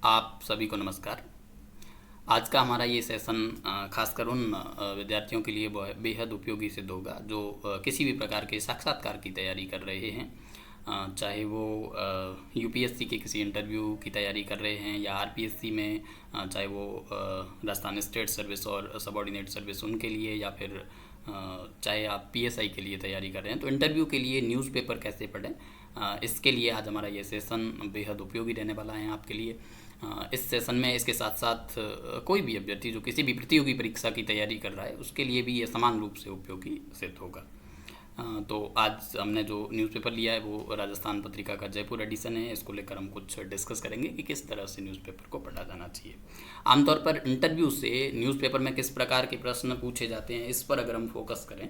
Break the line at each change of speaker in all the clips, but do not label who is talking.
आप सभी को नमस्कार। आज का हमारा ये सेशन खासकर उन विद्यार्थियों के लिए बेहद उपयोगी सिद्ध होगा जो किसी भी प्रकार के साक्षात्कार की तैयारी कर रहे हैं, चाहे वो यूपीएससी के किसी इंटरव्यू की तैयारी कर रहे हैं या आरपीएससी में, चाहे वो राजस्थान स्टेट सर्विस और सबॉर्डिनेट सर्विस उनके लिए, या फिर चाहे आप पीएसआई के लिए तैयारी कर रहे हैं। तो इंटरव्यू के लिए न्यूज़पेपर कैसे पढ़ें, इसके लिए आज हमारा ये सेशन बेहद उपयोगी रहने वाला है आपके लिए। इस सेशन में इसके साथ साथ कोई भी अभ्यर्थी जो किसी भी प्रतियोगी परीक्षा की तैयारी कर रहा है उसके लिए भी ये समान रूप से उपयोगी सिद्ध होगा। तो आज हमने जो न्यूज़पेपर लिया है वो राजस्थान पत्रिका का जयपुर एडिशन है। इसको लेकर हम कुछ डिस्कस करेंगे कि किस तरह से न्यूज़पेपर को पढ़ा जाना चाहिए। आमतौर पर इंटरव्यू से न्यूज़पेपर में किस प्रकार के प्रश्न पूछे जाते हैं, इस पर अगर हम फोकस करें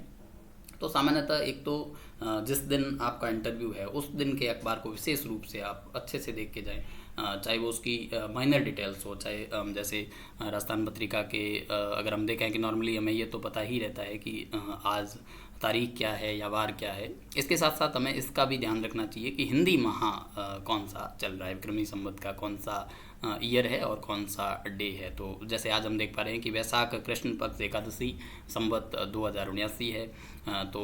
तो सामान्यतः एक तो जिस दिन आपका इंटरव्यू है उस दिन के अखबार को विशेष रूप से आप अच्छे से देख के जाएं, चाहे वो उसकी माइनर डिटेल्स हो, चाहे जैसे राजस्थान पत्रिका के अगर हम देखें कि नॉर्मली हमें ये तो पता ही रहता है कि आज तारीख क्या है या वार क्या है। इसके साथ साथ हमें इसका भी ध्यान रखना चाहिए कि हिंदी माह कौन सा चल रहा है, विक्रमी संवत का कौन सा ईयर है और कौन सा डे है। तो जैसे आज हम देख पा रहे हैं कि वैशाख कृष्ण पक्ष एकादशी संवत 2079 है। तो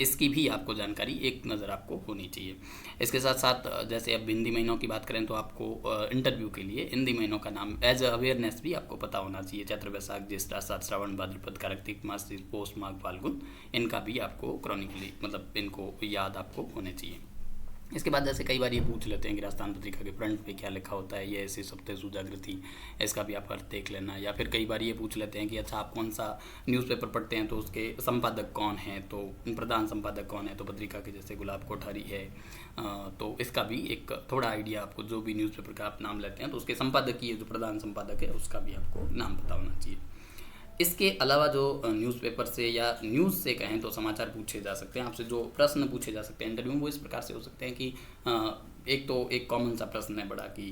इसकी भी आपको जानकारी एक नज़र आपको होनी चाहिए। इसके साथ साथ जैसे अब हिंदी महीनों की बात करें तो आपको इंटरव्यू के लिए हिंदी महीनों का नाम एज अवेयरनेस भी आपको पता होना चाहिए। चैत्र, वैशाख, ज्येष्ठ, आषाढ़, श्रावण, भाद्रपद, कार्तिक, मार्गशीर, पौष, माघ, फाल्गुन, इनका भी आपको क्रॉनिकली मतलब इनको याद आपको होने चाहिए। इसके बाद जैसे कई बार ये पूछ लेते हैं कि राजस्थान पत्रिका के फ्रंट पे क्या लिखा होता है, ये ऐसे सप्ते सुजागृति, इसका भी आप अर्थ देख लेना। या फिर कई बार ये पूछ लेते हैं कि अच्छा आप कौन सा न्यूज़पेपर पढ़ते हैं तो उसके संपादक कौन हैं, तो प्रधान संपादक कौन है। तो पत्रिका के जैसे गुलाब कोठारी है, तो इसका भी एक थोड़ा आइडिया आपको, जो भी न्यूज़पेपर का आप नाम लेते हैं तो उसके संपादकीय जो प्रधान संपादक है उसका भी आपको नाम पता होना चाहिए। इसके अलावा जो न्यूज़पेपर से या न्यूज़ से कहें तो समाचार पूछे जा सकते हैं, आपसे जो प्रश्न पूछे जा सकते हैं इंटरव्यू में वो इस प्रकार से हो सकते हैं कि एक तो एक कॉमन सा प्रश्न है बड़ा कि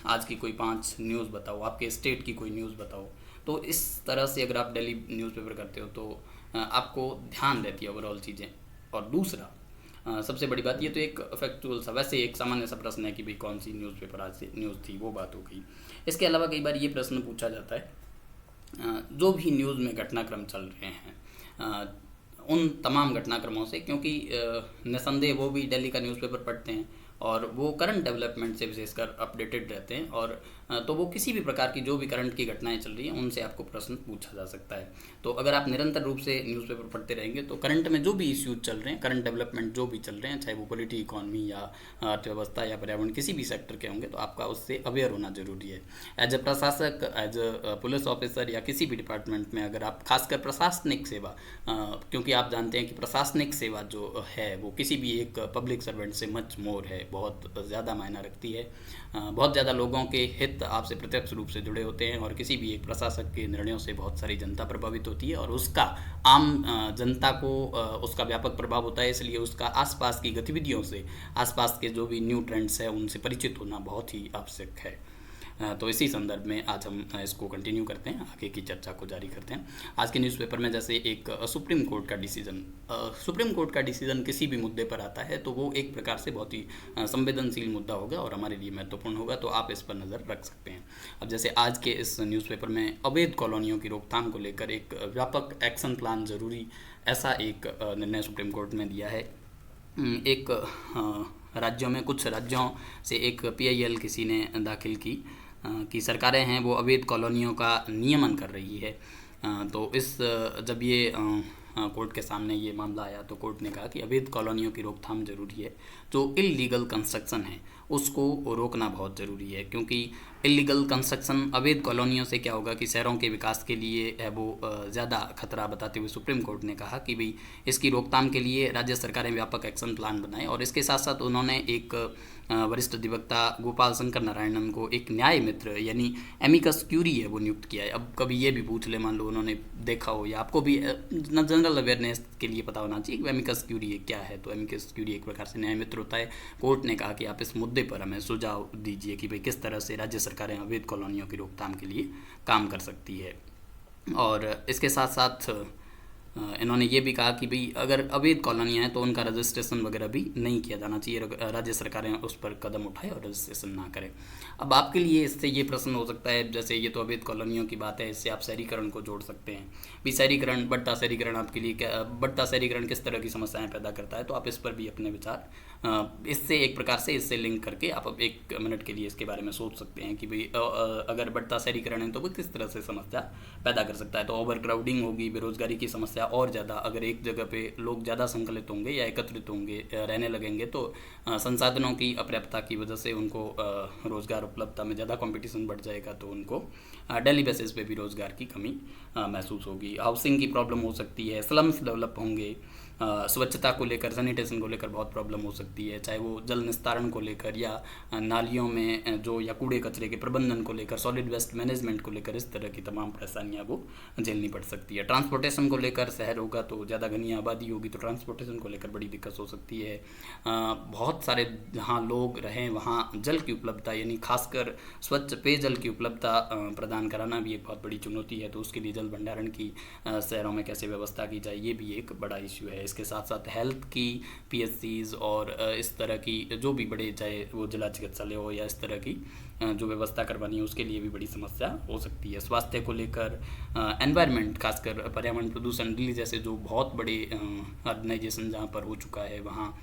आज की कोई 5 न्यूज़ बताओ, आपके स्टेट की कोई न्यूज़ बताओ। तो इस तरह से अगर आप डेली न्यूज़पेपर करते हो तो आपको ध्यान रहती है ओवरऑल चीज़ें। और दूसरा सबसे बड़ी बात, ये तो एक फैक्चुअल सा, वैसे एक सामान्य सा प्रश्न है कि भाई कौन सी न्यूज़पेपर आज से न्यूज़ थी, वो बात हो गई। इसके अलावा कई बार ये प्रश्न पूछा जाता है जो भी न्यूज़ में घटनाक्रम चल रहे हैं उन तमाम घटनाक्रमों से, क्योंकि निसंदेह वो भी दिल्ली का न्यूज़पेपर पढ़ते हैं और वो करंट डेवलपमेंट से विशेषकर अपडेटेड रहते हैं। और तो वो किसी भी प्रकार की जो भी करंट की घटनाएं चल रही हैं उनसे आपको प्रश्न पूछा जा सकता है। तो अगर आप निरंतर रूप से न्यूज़पेपर पढ़ते रहेंगे तो करंट में जो भी इश्यूज चल रहे हैं, करंट डेवलपमेंट जो भी चल रहे हैं, चाहे वो पॉलिटी, इकॉनमी या अर्थव्यवस्था या पर्यावरण किसी भी सेक्टर के होंगे, तो आपका उससे अवेयर होना जरूरी है। एज ए प्रशासक, एज ए पुलिस ऑफिसर या किसी भी डिपार्टमेंट में अगर आप, खासकर प्रशासनिक सेवा, क्योंकि आप जानते हैं कि प्रशासनिक सेवा जो है वो किसी भी एक पब्लिक सर्वेंट से मच मोर है, बहुत ज़्यादा मायना रखती है। बहुत ज़्यादा लोगों के हित आपसे प्रत्यक्ष रूप से जुड़े होते हैं और किसी भी एक प्रशासक के निर्णयों से बहुत सारी जनता प्रभावित होती है और उसका आम जनता को उसका व्यापक प्रभाव होता है। इसलिए उसका आसपास की गतिविधियों से, आसपास के जो भी न्यू ट्रेंड्स हैं उनसे परिचित होना बहुत ही आवश्यक है। तो इसी संदर्भ में आज हम इसको कंटिन्यू करते हैं, आगे की चर्चा को जारी करते हैं। आज के न्यूज़पेपर में जैसे एक सुप्रीम कोर्ट का डिसीजन किसी भी मुद्दे पर आता है तो वो एक प्रकार से बहुत ही संवेदनशील मुद्दा होगा और हमारे लिए महत्वपूर्ण होगा, तो आप इस पर नज़र रख सकते हैं। अब जैसे आज के इस न्यूज़पेपर में अवैध कॉलोनियों की रोकथाम को लेकर एक व्यापक एक्शन प्लान जरूरी, ऐसा एक निर्णय सुप्रीम कोर्ट में दिया है। एक राज्यों में, कुछ राज्यों से एक पीआईएल किसी ने दाखिल की कि सरकारें हैं वो अवैध कॉलोनियों का नियमन कर रही है। तो जब ये कोर्ट के सामने ये मामला आया तो कोर्ट ने कहा कि अवैध कॉलोनियों की रोकथाम जरूरी है। जो इल्लीगल कंस्ट्रक्शन है उसको रोकना बहुत ज़रूरी है, क्योंकि इल्लीगल कंस्ट्रक्शन, अवैध कॉलोनियों से क्या होगा कि शहरों के विकास के लिए है वो ज़्यादा खतरा बताते हुए सुप्रीम कोर्ट ने कहा कि भाई इसकी रोकथाम के लिए राज्य सरकारें व्यापक एक्शन प्लान बनाएं। और इसके साथ साथ उन्होंने एक वरिष्ठ अधिवक्ता गोपाल शंकर नारायणन को एक न्याय मित्र यानी एमिकस क्यूरी है वो नियुक्त किया है। अब कभी ये भी पूछ ले, मान लो उन्होंने देखा हो या आपको भी जनरल अवेयरनेस के लिए पता होना चाहिए कि एमिकस क्यूरी क्या है। तो एमिकस क्यूरी एक प्रकार से न्याय मित्र होता है। कोर्ट ने कहा कि आप इस मुद्दे पर हमें सुझाव दीजिए कि भाई किस तरह से राज्य सरकारें अवैध कॉलोनियों की रोकथाम के लिए काम कर सकती है। और इसके साथ साथ इन्होंने ये भी कहा कि भाई अगर अवैध कॉलोनियाँ हैं तो उनका रजिस्ट्रेशन वगैरह भी नहीं किया जाना चाहिए, राज्य सरकारें उस पर कदम उठाए और रजिस्ट्रेशन ना करें। अब आपके लिए इससे ये प्रश्न हो सकता है, जैसे ये तो अवैध कॉलोनियों की बात है, इससे आप शहरीकरण को जोड़ सकते हैं। भी शहरीकरण, बढ़ता शहरीकरण आपके लिए क्या, बढ़ता शहरीकरण किस तरह की समस्याएं पैदा करता है, तो आप इस पर भी अपने विचार इससे एक प्रकार से इससे लिंक करके आप अब 1 मिनट के लिए इसके बारे में सोच सकते हैं कि भाई अगर बढ़ता शहरीकरण है तो वो किस तरह से समस्या पैदा कर सकता है। तो ओवर क्राउडिंग होगी, बेरोजगारी की समस्या और ज़्यादा, अगर एक जगह पे लोग ज़्यादा संकलित होंगे या एकत्रित होंगे, रहने लगेंगे, तो संसाधनों की अपर्याप्तता की वजह से उनको रोज़गार उपलब्धता में ज़्यादा कंपटीशन बढ़ जाएगा, तो उनको डेली बेसिस पे भी रोज़गार की कमी महसूस होगी। हाउसिंग की प्रॉब्लम हो सकती है, स्लम्स डेवलप होंगे, स्वच्छता को लेकर, सैनिटेशन को लेकर बहुत प्रॉब्लम हो सकती है, चाहे वो जल निस्तारण को लेकर या नालियों में जो या कूड़े कचरे के प्रबंधन को लेकर, सॉलिड वेस्ट मैनेजमेंट को लेकर, इस तरह की तमाम परेशानियां वो झेलनी पड़ सकती है। ट्रांसपोर्टेशन को लेकर, शहर होगा तो ज़्यादा घनी आबादी होगी तो ट्रांसपोर्टेशन को लेकर बड़ी दिक्कत हो सकती है। बहुत सारे जहाँ लोग रहें वहाँ जल की उपलब्धता, यानी खासकर स्वच्छ पेयजल की उपलब्धता प्रदान कराना भी एक बहुत बड़ी चुनौती है, तो उसके लिए जल भंडारण की शहरों में कैसे व्यवस्था की जाए, ये भी एक बड़ा इशू है। इसके साथ साथ हेल्थ की पीएचसीज और इस तरह की जो भी बड़े, चाहे वो जिला चिकित्सालय हो या इस तरह की जो व्यवस्था करवानी है, उसके लिए भी बड़ी समस्या हो सकती है। स्वास्थ्य को लेकर, एनवायरनमेंट, खासकर पर्यावरण प्रदूषण, दिल्ली जैसे जो बहुत बड़े ऑर्गेनाइजेशन जहाँ पर हो चुका है, वहाँ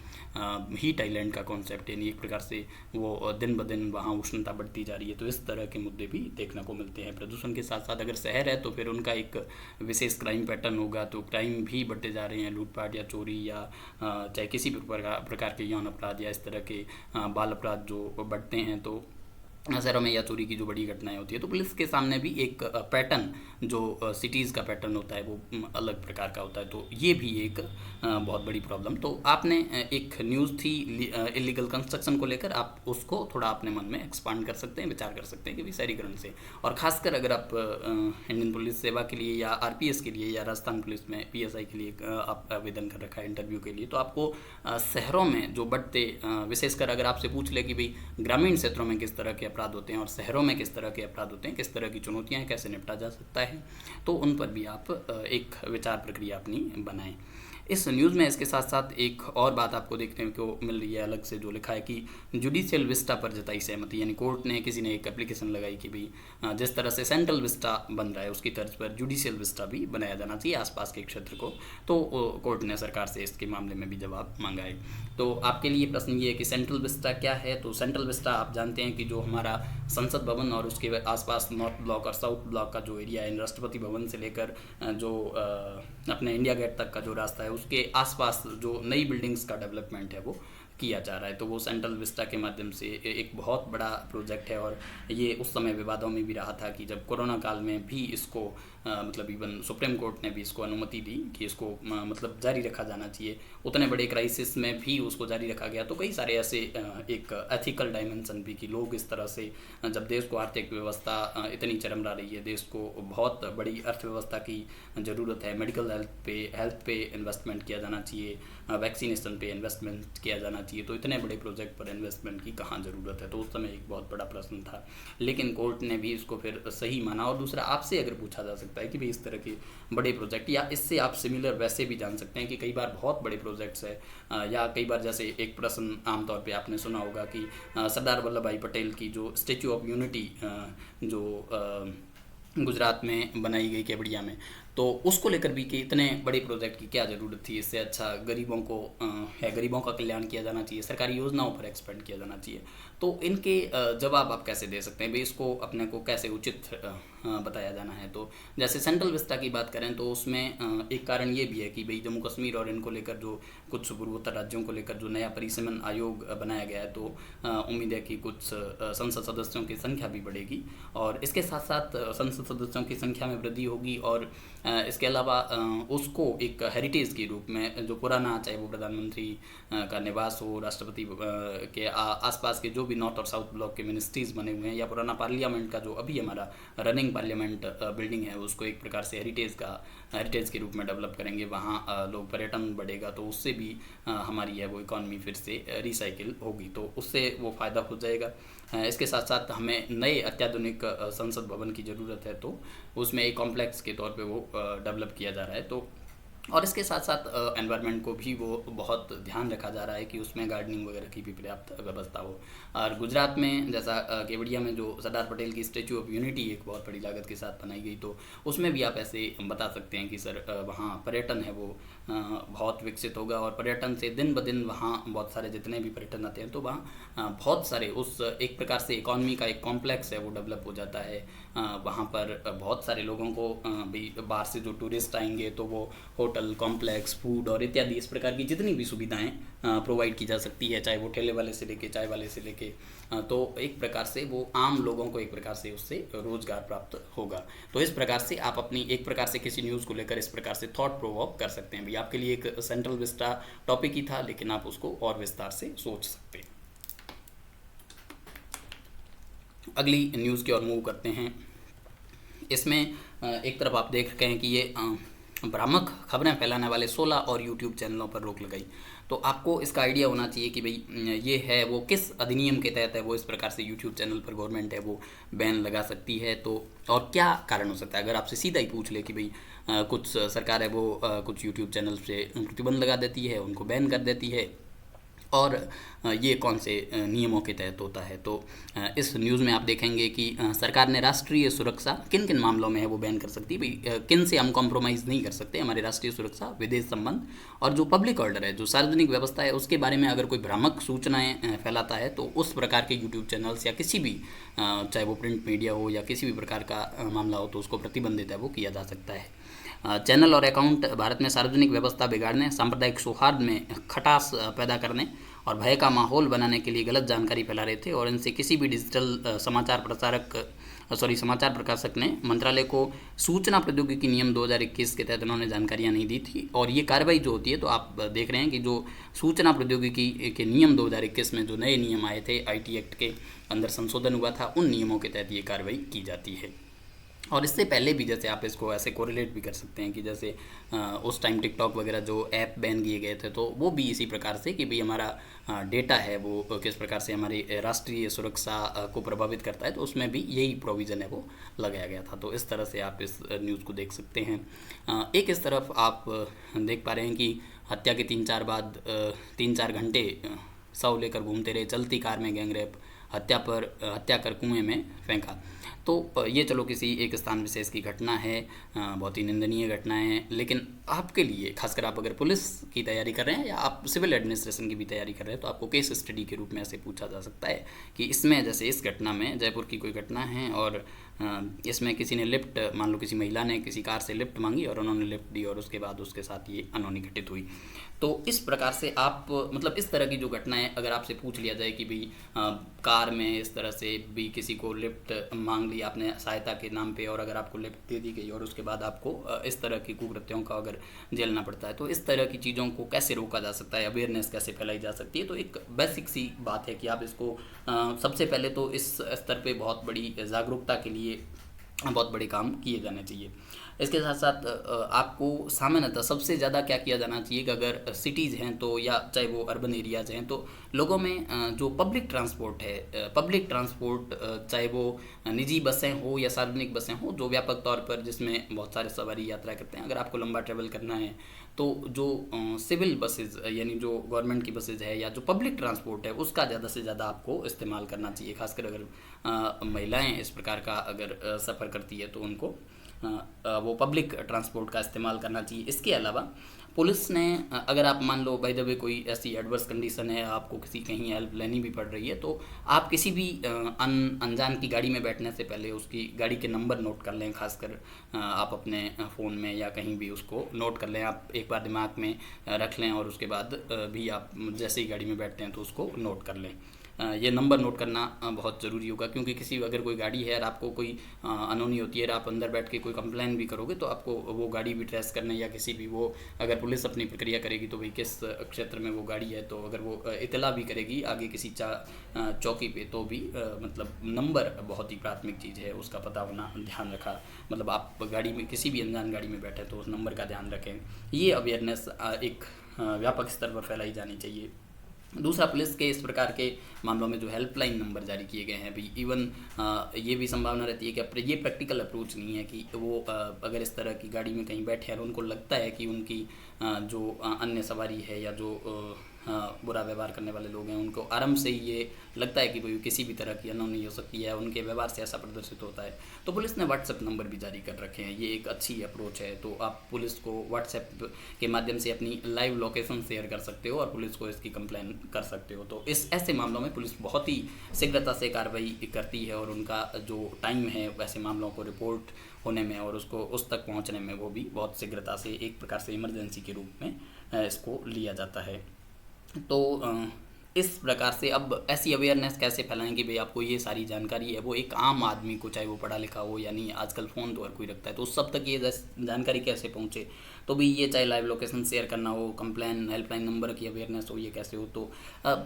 हीट आइलैंड का कॉन्सेप्ट, यानी एक प्रकार से वो दिन ब दिन वहाँ उष्णता बढ़ती जा रही है, तो इस तरह के मुद्दे भी देखने को मिलते हैं। प्रदूषण के साथ साथ अगर शहर है तो फिर उनका एक विशेष क्राइम पैटर्न होगा, तो क्राइम भी बढ़ते जा रहे हैं, लूटपाट या चोरी या चाहे किसी भी प्रकार के यौन अपराध या इस तरह के बाल अपराध जो बढ़ते हैं, तो शहरों में या चोरी की जो बड़ी घटनाएं होती है, तो पुलिस के सामने भी एक पैटर्न जो सिटीज़ का पैटर्न होता है वो अलग प्रकार का होता है, तो ये भी एक बहुत बड़ी प्रॉब्लम। तो आपने एक न्यूज़ थी इलीगल कंस्ट्रक्शन को लेकर, आप उसको थोड़ा अपने मन में एक्सपांड कर सकते हैं, विचार कर सकते हैं कि भी शहरीकरण से, और ख़ासकर अगर आप इंडियन पुलिस सेवा के लिए या आरपीएस के लिए या राजस्थान पुलिस में पीएसआई के लिए आप आवेदन कर रखा है इंटरव्यू के लिए, तो आपको शहरों में जो बढ़ते, विशेषकर अगर आपसे पूछ ले कि भाई ग्रामीण क्षेत्रों में किस तरह के अपराध होते हैं और शहरों में किस तरह के अपराध होते हैं, किस तरह की चुनौतियां हैं, कैसे निपटा जा सकता है, तो उन पर भी आप एक विचार प्रक्रिया अपनी बनाएं। इस न्यूज़ में इसके साथ साथ एक और बात आपको देखने को मिल रही है अलग से, जो लिखा है कि जुडिशियल विस्टा पर जताई सहमति, यानी कोर्ट ने, किसी ने एक एप्लीकेशन लगाई कि भाई जिस तरह से सेंट्रल विस्टा बन रहा है उसकी तर्ज पर जुडिशियल विस्टा भी बनाया जाना चाहिए आसपास के क्षेत्र को, तो कोर्ट ने सरकार से इसके मामले में भी जवाब मांगा है। तो आपके लिए प्रश्न ये है कि सेंट्रल विस्टा क्या है। तो सेंट्रल विस्टा आप जानते हैं कि जो हमारा संसद भवन और उसके आसपास नॉर्थ ब्लॉक और साउथ ब्लॉक का जो एरिया है, राष्ट्रपति भवन से लेकर जो अपने इंडिया गेट तक का जो रास्ता है, उसके आसपास जो नई बिल्डिंग्स का डेवलपमेंट है वो किया जा रहा है। तो वो सेंट्रल विस्टा के माध्यम से एक बहुत बड़ा प्रोजेक्ट है, और ये उस समय विवादों में भी रहा था कि जब कोरोना काल में भी इसको मतलब इवन सुप्रीम कोर्ट ने भी इसको अनुमति दी कि इसको मतलब जारी रखा जाना चाहिए। उतने बड़े क्राइसिस में भी उसको जारी रखा गया। तो कई सारे ऐसे एक एथिकल डायमेंशन भी कि लोग इस तरह से, जब देश को आर्थिक व्यवस्था इतनी चरमरा रही है, देश को बहुत बड़ी अर्थव्यवस्था की ज़रूरत है, मेडिकल हेल्थ पे इन्वेस्टमेंट किया जाना चाहिए, वैक्सीनेशन पे इन्वेस्टमेंट किया जाना चाहिए, तो इतने बड़े प्रोजेक्ट पर इन्वेस्टमेंट की कहाँ ज़रूरत है। तो उस समय एक बहुत बड़ा प्रश्न था, लेकिन कोर्ट ने भी इसको फिर सही माना। और दूसरा, आपसे अगर पूछा जा सकता है कि भाई इस तरह के बड़े प्रोजेक्ट, या इससे आप सिमिलर वैसे भी जान सकते हैं कि कई बार बहुत बड़े प्रोजेक्ट्स है, या कई बार जैसे एक प्रश्न आमतौर पे आपने सुना होगा कि सरदार वल्लभ भाई पटेल की जो स्टैच्यू ऑफ यूनिटी जो गुजरात में बनाई गई केवड़िया में, तो उसको लेकर भी कि इतने बड़े प्रोजेक्ट की क्या ज़रूरत थी। इससे अच्छा गरीबों को गरीबों का कल्याण किया जाना चाहिए, सरकारी योजनाओं पर एक्सपेंड किया जाना चाहिए। तो इनके जवाब आप कैसे दे सकते हैं भाई, इसको अपने को कैसे उचित बताया जाना है। तो जैसे सेंट्रल विस्टा की बात करें तो उसमें एक कारण ये भी है कि भाई जम्मू कश्मीर और इनको लेकर जो कुछ पूर्वोत्तर राज्यों को लेकर जो नया परिसीमन आयोग बनाया गया है, तो उम्मीद है कि कुछ संसद सदस्यों की संख्या भी बढ़ेगी, और इसके साथ साथ संसद सदस्यों की संख्या में वृद्धि होगी, और इसके अलावा उसको एक हेरिटेज के रूप में जो पुराना, चाहे वो प्रधानमंत्री का निवास हो, राष्ट्रपति के आसपास के जो भी नॉर्थ और साउथ ब्लॉक के मिनिस्ट्रीज़ बने हुए हैं, या पुराना पार्लियामेंट का जो अभी हमारा रनिंग पार्लियामेंट बिल्डिंग है, उसको एक प्रकार से हेरिटेज के रूप में डेवलप करेंगे। वहाँ लोग पर्यटन बढ़ेगा, तो उससे भी हमारी है वो इकॉनमी फिर से रिसाइकिल होगी, तो उससे वो फ़ायदा हो जाएगा। इसके साथ साथ हमें नए अत्याधुनिक संसद भवन की ज़रूरत है, तो उसमें एक कॉम्प्लेक्स के तौर पे वो डेवलप किया जा रहा है। तो और इसके साथ साथ एनवायरनमेंट को भी वो बहुत ध्यान रखा जा रहा है कि उसमें गार्डनिंग वगैरह की भी पर्याप्त व्यवस्था हो। और गुजरात में जैसा केवड़िया में जो सरदार पटेल की स्टैचू ऑफ यूनिटी एक बहुत बड़ी लागत के साथ बनाई गई, तो उसमें भी आप ऐसे बता सकते हैं कि सर वहाँ पर्यटन है वो बहुत विकसित होगा, और पर्यटन से दिन ब दिन वहाँ बहुत सारे जितने भी पर्यटन आते हैं तो वहाँ बहुत सारे उस एक प्रकार से इकॉनमी का एक कॉम्प्लेक्स है वो डेवलप हो जाता है। वहाँ पर बहुत सारे लोगों को भी बाहर से जो टूरिस्ट आएंगे तो वो होटल कॉम्प्लेक्स फूड और इत्यादि इस प्रकार की जितनी भी सुविधाएं प्रोवाइड की जा सकती है, चाहे वो ठेले वाले से लेके चाय वाले से लेके, तो एक प्रकार से वो आम लोगों को एक प्रकार से उससे रोजगार प्राप्त होगा। तो इस प्रकार से आप अपनी एक प्रकार से किसी न्यूज़ को लेकर इस प्रकार से थॉट प्रोवोक कर सकते हैं। भी आपके लिए एक सेंट्रल विस्टा टॉपिक ही था, लेकिन आप उसको और विस्तार से सोच सकते हैं। अगली न्यूज़ की ओर मूव करते हैं। इसमें एक तरफ आप देख रहे हैं कि ये भ्रामक खबरें फैलाने वाले 16 और यूट्यूब चैनलों पर रोक लगाई। तो आपको इसका आइडिया होना चाहिए कि भाई ये है वो किस अधिनियम के तहत है वो इस प्रकार से यूट्यूब चैनल पर गवर्नमेंट है वो बैन लगा सकती है, तो और क्या कारण हो सकता है। अगर आपसे सीधा ही पूछ ले कि भाई कुछ सरकार है वो कुछ यूट्यूब चैनल से प्रतिबंध लगा देती है, उनको बैन कर देती है, और ये कौन से नियमों के तहत होता है। तो इस न्यूज़ में आप देखेंगे कि सरकार ने राष्ट्रीय सुरक्षा किन किन मामलों में है वो बैन कर सकती है। भाई किन से हम कॉम्प्रोमाइज़ नहीं कर सकते, हमारी राष्ट्रीय सुरक्षा, विदेश संबंध और जो पब्लिक ऑर्डर है, जो सार्वजनिक व्यवस्था है, उसके बारे में अगर कोई भ्रामक सूचनाएं फैलाता है तो उस प्रकार के यूट्यूब चैनल्स या किसी भी चाहे वो प्रिंट मीडिया हो या किसी भी प्रकार का मामला हो तो उसको प्रतिबंधित है वो किया जा सकता है। चैनल और अकाउंट भारत में सार्वजनिक व्यवस्था बिगाड़ने, सांप्रदायिक सौहार्द में खटास पैदा करने और भय का माहौल बनाने के लिए गलत जानकारी फैला रहे थे, और इनसे किसी भी डिजिटल समाचार प्रकाशक ने मंत्रालय को सूचना प्रौद्योगिकी नियम 2021 के तहत उन्होंने जानकारियां नहीं दी थी। और ये कार्रवाई जो होती है, तो आप देख रहे हैं कि जो सूचना प्रौद्योगिकी के नियम 2021 में जो नए नियम आए थे, IT एक्ट के अंदर संशोधन हुआ था, उन नियमों के तहत ये कार्रवाई की जाती है। और इससे पहले भी जैसे आप इसको ऐसे कोरिलेट भी कर सकते हैं कि जैसे उस टाइम टिकटॉक वगैरह जो ऐप बैन किए गए थे, तो वो भी इसी प्रकार से कि भाई हमारा डेटा है वो किस प्रकार से हमारी राष्ट्रीय सुरक्षा को प्रभावित करता है, तो उसमें भी यही प्रोविज़न है वो लगाया गया था। तो इस तरह से आप इस न्यूज़ को देख सकते हैं। एक इस तरफ आप देख पा रहे हैं कि हत्या के 3-4 घंटे शव लेकर घूमते रहे, चलती कार में गैंगरेप, हत्या कर कुएं में फेंका। तो ये चलो किसी एक स्थान विशेष की घटना है, बहुत ही निंदनीय घटना है, लेकिन आपके लिए खासकर आप अगर पुलिस की तैयारी कर रहे हैं या आप सिविल एडमिनिस्ट्रेशन की भी तैयारी कर रहे हैं, तो आपको केस स्टडी के रूप में ऐसे पूछा जा सकता है कि इसमें जैसे इस घटना में जयपुर की कोई घटना है और इसमें किसी ने लिफ्ट, मान लो किसी महिला ने किसी कार से लिफ्ट मांगी और उन्होंने लिफ्ट दी और उसके बाद उसके साथ ये अनहोनी घटित हुई। तो इस प्रकार से आप मतलब इस तरह की जो घटनाएं अगर आपसे पूछ लिया जाए कि भाई कार में इस तरह से भी किसी को लिफ्ट मांग ली आपने सहायता के नाम पे, और अगर आपको लिफ्ट दे दी गई और उसके बाद आपको इस तरह की कुकृत्यों का अगर झेलना पड़ता है, तो इस तरह की चीज़ों को कैसे रोका जा सकता है, अवेयरनेस कैसे फैलाई जा सकती है। तो एक बेसिक सी बात है कि आप इसको सबसे पहले तो इस स्तर पे बहुत बड़ी जागरूकता के लिए बहुत बड़े काम किए जाने चाहिए। इसके साथ साथ आपको सामान्यतः सबसे ज़्यादा क्या किया जाना चाहिए कि अगर सिटीज़ हैं तो या चाहे वो अर्बन एरियाज़ हैं, तो लोगों में जो पब्लिक ट्रांसपोर्ट है, पब्लिक ट्रांसपोर्ट चाहे वो निजी बसें हो या सार्वजनिक बसें हो, जो व्यापक तौर पर जिसमें बहुत सारे सवारी यात्रा करते हैं, अगर आपको लंबा ट्रैवल करना है तो जो सिविल बसेज यानी जो गवर्नमेंट की बसेज है या जो पब्लिक ट्रांसपोर्ट है उसका ज़्यादा से ज़्यादा आपको इस्तेमाल करना चाहिए। खासकर अगर महिलाएं इस प्रकार का अगर सफ़र करती है तो उनको वो पब्लिक ट्रांसपोर्ट का इस्तेमाल करना चाहिए। इसके अलावा पुलिस ने अगर आप मान लो बाय द वे कोई ऐसी एडवर्स कंडीशन है, आपको किसी कहीं हेल्प लेनी भी पड़ रही है, तो आप किसी भी अनजान की गाड़ी में बैठने से पहले उसकी गाड़ी के नंबर नोट कर लें। खासकर आप अपने फ़ोन में या कहीं भी उसको नोट कर लें, आप एक बार दिमाग में रख लें और उसके बाद भी आप जैसे ही गाड़ी में बैठते हैं तो उसको नोट कर लें। ये नंबर नोट करना बहुत ज़रूरी होगा, क्योंकि किसी अगर कोई गाड़ी है और आपको कोई अनहोनी होती है और आप अंदर बैठ के कोई कंप्लेन भी करोगे तो आपको वो गाड़ी भी ट्रेस करने या किसी भी वो अगर पुलिस अपनी प्रक्रिया करेगी तो भाई किस क्षेत्र में वो गाड़ी है, तो अगर वो इतला भी करेगी आगे किसी चौकी पे, तो भी मतलब नंबर बहुत ही प्राथमिक चीज़ है, उसका पता होना ध्यान रखा। मतलब आप गाड़ी में किसी भी अनजान गाड़ी में बैठे तो उस नंबर का ध्यान रखें। ये अवेयरनेस एक व्यापक स्तर पर फैलाई जानी चाहिए। दूसरा, पुलिस के इस प्रकार के मामलों में जो हेल्पलाइन नंबर जारी किए गए हैं भी, इवन ये भी संभावना रहती है कि ये प्रैक्टिकल अप्रोच नहीं है कि वो अगर इस तरह की गाड़ी में कहीं बैठे हैं और उनको लगता है कि उनकी जो अन्य सवारी है या जो बुरा व्यवहार करने वाले लोग हैं, उनको आरंभ से ही ये लगता है कि भाई किसी भी तरह की अनहोनी हो सकती है, उनके व्यवहार से ऐसा प्रदर्शित होता है, तो पुलिस ने व्हाट्सएप नंबर भी जारी कर रखे हैं। ये एक अच्छी अप्रोच है। तो आप पुलिस को व्हाट्सएप के माध्यम से अपनी लाइव लोकेशन शेयर कर सकते हो और पुलिस को इसकी कंप्लेन कर सकते हो। तो इस ऐसे मामलों में पुलिस बहुत ही शीघ्रता से कार्रवाई करती है और उनका जो टाइम है वैसे मामलों को रिपोर्ट होने में और उसको उस तक पहुंचने में वो भी बहुत शीघ्रता से, एक प्रकार से इमरजेंसी के रूप में इसको लिया जाता है। तो इस प्रकार से अब ऐसी अवेयरनेस कैसे फैलाएं कि भाई आपको ये सारी जानकारी है, वो एक आम आदमी को, चाहे वो पढ़ा लिखा हो या नहीं, आजकल फ़ोन तो हर कोई रखता है, तो उस सब तक ये जानकारी कैसे पहुँचे। तो भी ये चाहे लाइव लोकेशन शेयर करना हो, कंप्लेन हेल्पलाइन नंबर की अवेयरनेस हो, ये कैसे हो। तो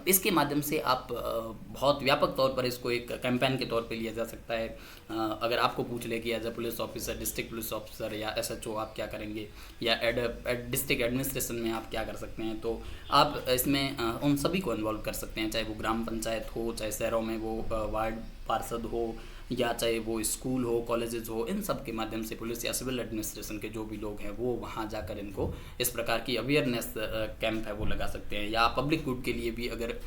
इसके माध्यम से आप बहुत व्यापक तौर पर इसको एक कैंपेन के तौर पे लिया जा सकता है। अगर आपको पूछ ले कि as a police officer, district police officer या SHO आप क्या करेंगे, या डिस्ट्रिक्ट एडमिनिस्ट्रेशन में आप क्या कर सकते हैं, तो आप इसमें उन सभी को इन्वॉल्व कर सकते हैं, चाहे वो ग्राम पंचायत हो, चाहे शहरों में वो वार्ड पार्षद हो, या चाहे वो स्कूल हो, कॉलेजेस हो। इन सब के माध्यम से पुलिस या सिविल एडमिनिस्ट्रेशन के जो भी लोग हैं वो वहाँ जाकर इनको इस प्रकार की अवेयरनेस कैंप है वो लगा सकते हैं। या पब्लिक गुड के लिए भी अगर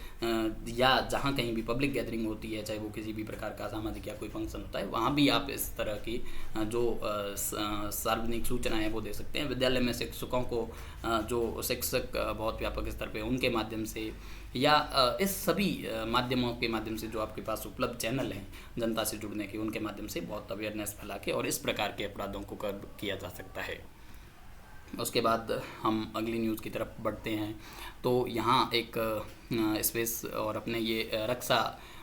या जहाँ कहीं भी पब्लिक गैदरिंग होती है, चाहे वो किसी भी प्रकार का सामाजिक या कोई फंक्शन होता है, वहाँ भी आप इस तरह की जो सार्वजनिक सूचनाएं हैं वो दे सकते हैं। विद्यालय में शिक्षकों को जो शिक्षक बहुत व्यापक स्तर पे, उनके माध्यम से, या इस सभी माध्यमों के माध्यम से जो आपके पास उपलब्ध चैनल हैं जनता से जुड़ने के, उनके माध्यम से बहुत अवेयरनेस फैला के और इस प्रकार के अपराधों को कर्ब किया जा सकता है। उसके बाद हम अगली न्यूज़ की तरफ बढ़ते हैं। तो यहाँ एक स्पेस और अपने ये रक्षा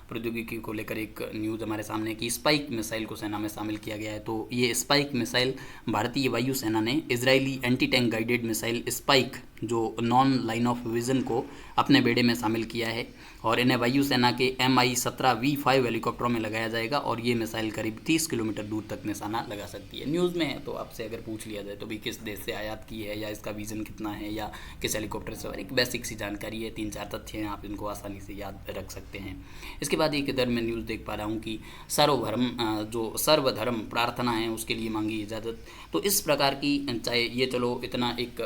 प्रौद्योगिकी को लेकर एक न्यूज़ हमारे सामने कि स्पाइक मिसाइल को सेना में शामिल किया गया है। तो ये स्पाइक मिसाइल भारतीय वायुसेना ने Israeli anti tank guided missile spike जो नॉन लाइन ऑफ विजन को अपने बेड़े में शामिल किया है और इन्हें वायुसेना के Mi-17V5 हेलीकॉप्टरों में लगाया जाएगा और ये मिसाइल करीब 30 किलोमीटर दूर तक निशाना लगा सकती है। न्यूज़ में है, तो आपसे अगर पूछ लिया जाए तो भी किस देश से आयात की है, या इसका विजन कितना है, या किस हेलीकॉप्टर से, और एक बेसिक सी जानकारी है, 3-4 तथ्य हैं, आप इनको आसानी से याद रख सकते हैं। इसके बाद एक इधर मैं न्यूज़ देख पा रहा हूँ कि सर्वधर्म प्रार्थना है उसके लिए मांगी इजाज़त। तो इस प्रकार की, चाहे ये चलो इतना एक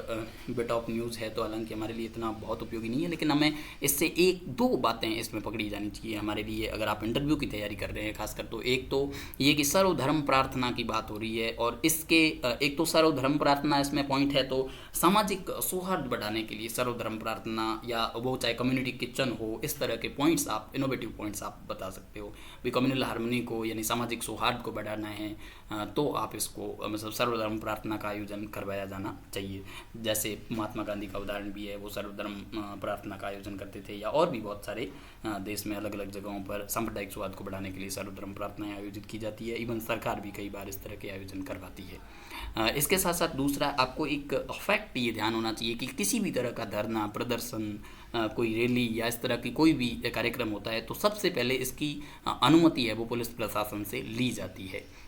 बिट ऑफ न्यूज़ है, तो हालांकि हमारे लिए इतना बहुत उपयोगी नहीं है, लेकिन हमें इससे 1-2 बातें इसमें पकड़ी जानी चाहिए हमारे लिए, अगर आप इंटरव्यू की तैयारी कर रहे हैं खासकर। तो एक तो ये कि सर्वधर्म प्रार्थना की बात हो रही है, और इसके एक तो सर्वधर्म प्रार्थना इसमें पॉइंट है, तो सामाजिक सौहार्द बढ़ाने के लिए सर्वधर्म प्रार्थना, या वो चाहे कम्युनिटी किचन हो, इस तरह के पॉइंट्स आप, इनोवेटिव पॉइंट्स आप बता सकते हो भी। कम्युनल हार्मनी को यानी सामाजिक सौहार्द को बढ़ाना है, तो आप इसको मतलब सर्वधर्म प्रार्थना का आयोजन करवाया जाना चाहिए। जैसे महात्मा गांधी का उदाहरण भी है, वो सर्वधर्म प्रार्थना का आयोजन करते थे, या और भी बहुत सारे देश में अलग अलग जगहों पर सांप्रदायिक सौहार्द को बढ़ाने के लिए सर्वधर्म प्रार्थनाएं आयोजित की जाती है। इवन सरकार भी कई बार इस तरह के आयोजन करवाती है। इसके साथ साथ दूसरा, आपको एक फैक्ट ये ध्यान होना चाहिए कि किसी भी तरह का धरना प्रदर्शन, कोई रैली या इस तरह की कोई भी कार्यक्रम होता है, तो सबसे पहले इसकी अनुमति है वो पुलिस प्रशासन से ली जाती है।